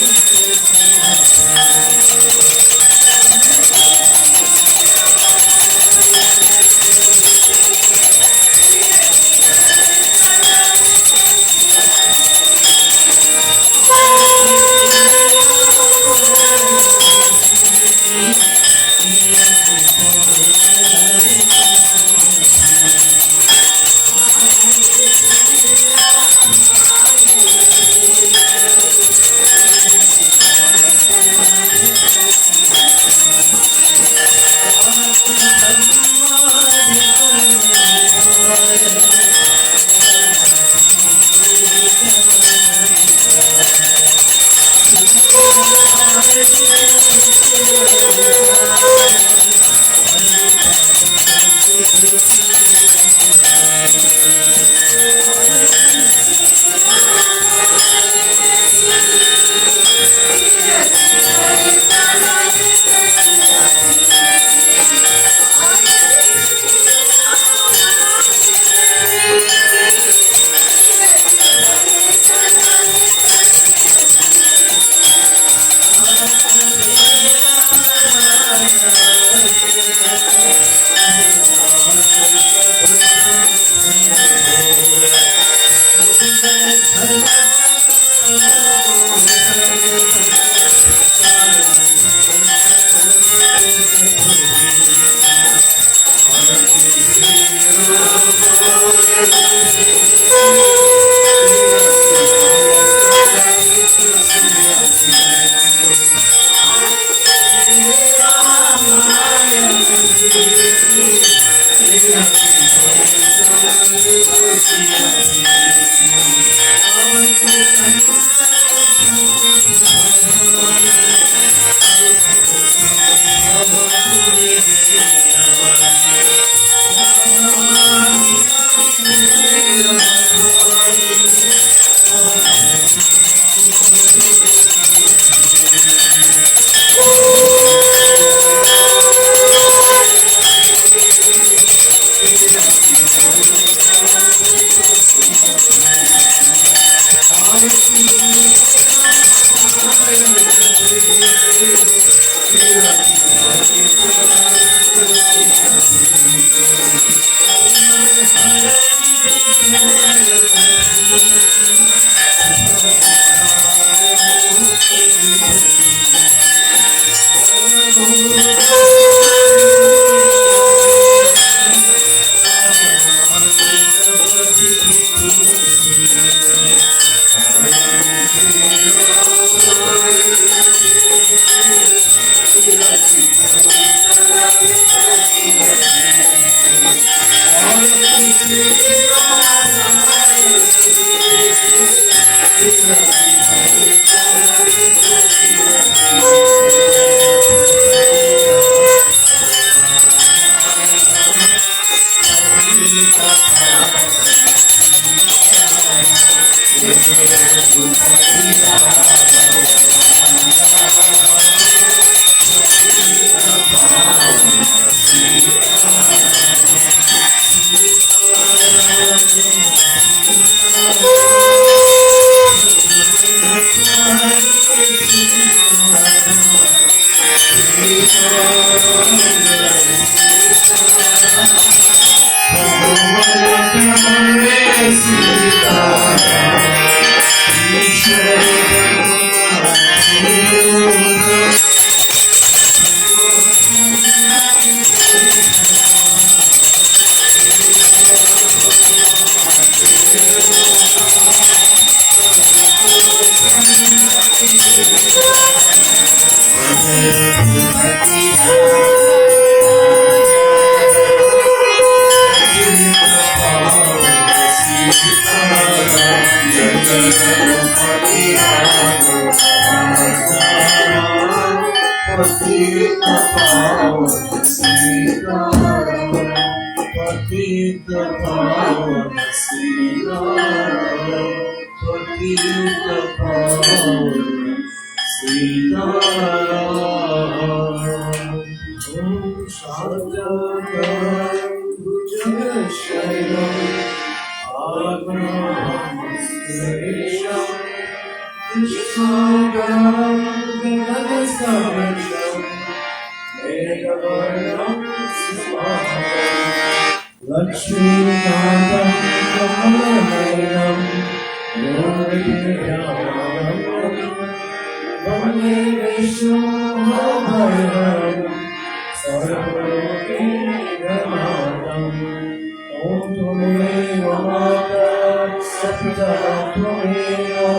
Lakshmikandam Kamalanayanam Yogivyayam Vande Vishnuhayam Sarvalokinamatam Om Tvameva Mata Sapita Tvameva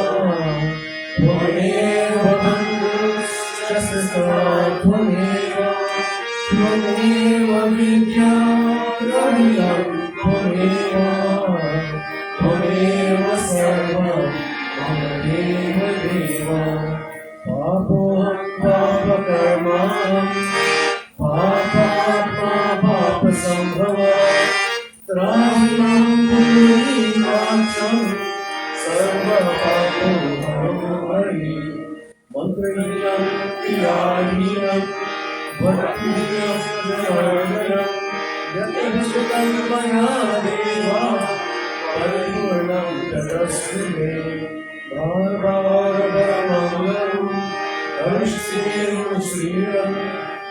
Tvameva Bandhus Jasasta Tvameva Tvameva Vidya Tvameva Tvameva Sarvam Tvameva Deva Papoham Papakarmam Papatma Papasambhava Trahimam Purivacham Sarva Papoham Hari Mantriyam Priyadhinam Bhaktinam Janaranam Yatachakam Maya Deva Paripurnam Tadasvime Bharbharamangalam Harishtiram Sriram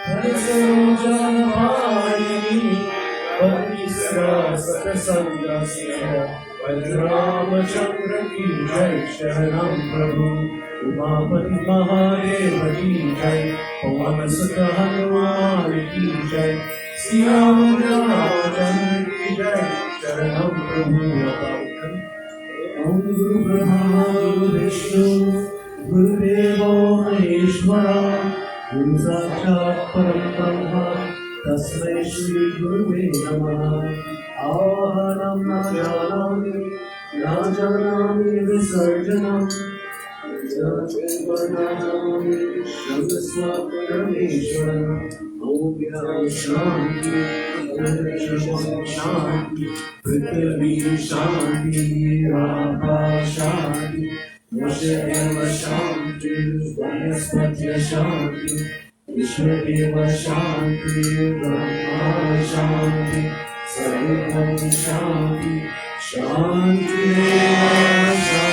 Harisarojanapani Bhatisra Satasandasya Vajramachandra ki jai Sharanam Prabhu Umapati Mahadeva ki jai Pawan Sutta Hanuman ki jai Sri Ramachandra ki jai Sharanam Prabhu Om Guru Brahma Guru Vishnu Guru Deva Maheshwara Guru Sakshat Param Brahma Tasmai Shri Gurave Namaha Ahanam Najanami Najanami Visarjanam Jajanami Shabdaswakarameshwaram Om Vyam Shanti Antarisham Shanti Prithvi Shanti Rabha Shanti Vishayama Shanti Vanaspatya Shanti Vishwadeva Shanti Brahma Shanti Sarvam Shanti Shanti Shanti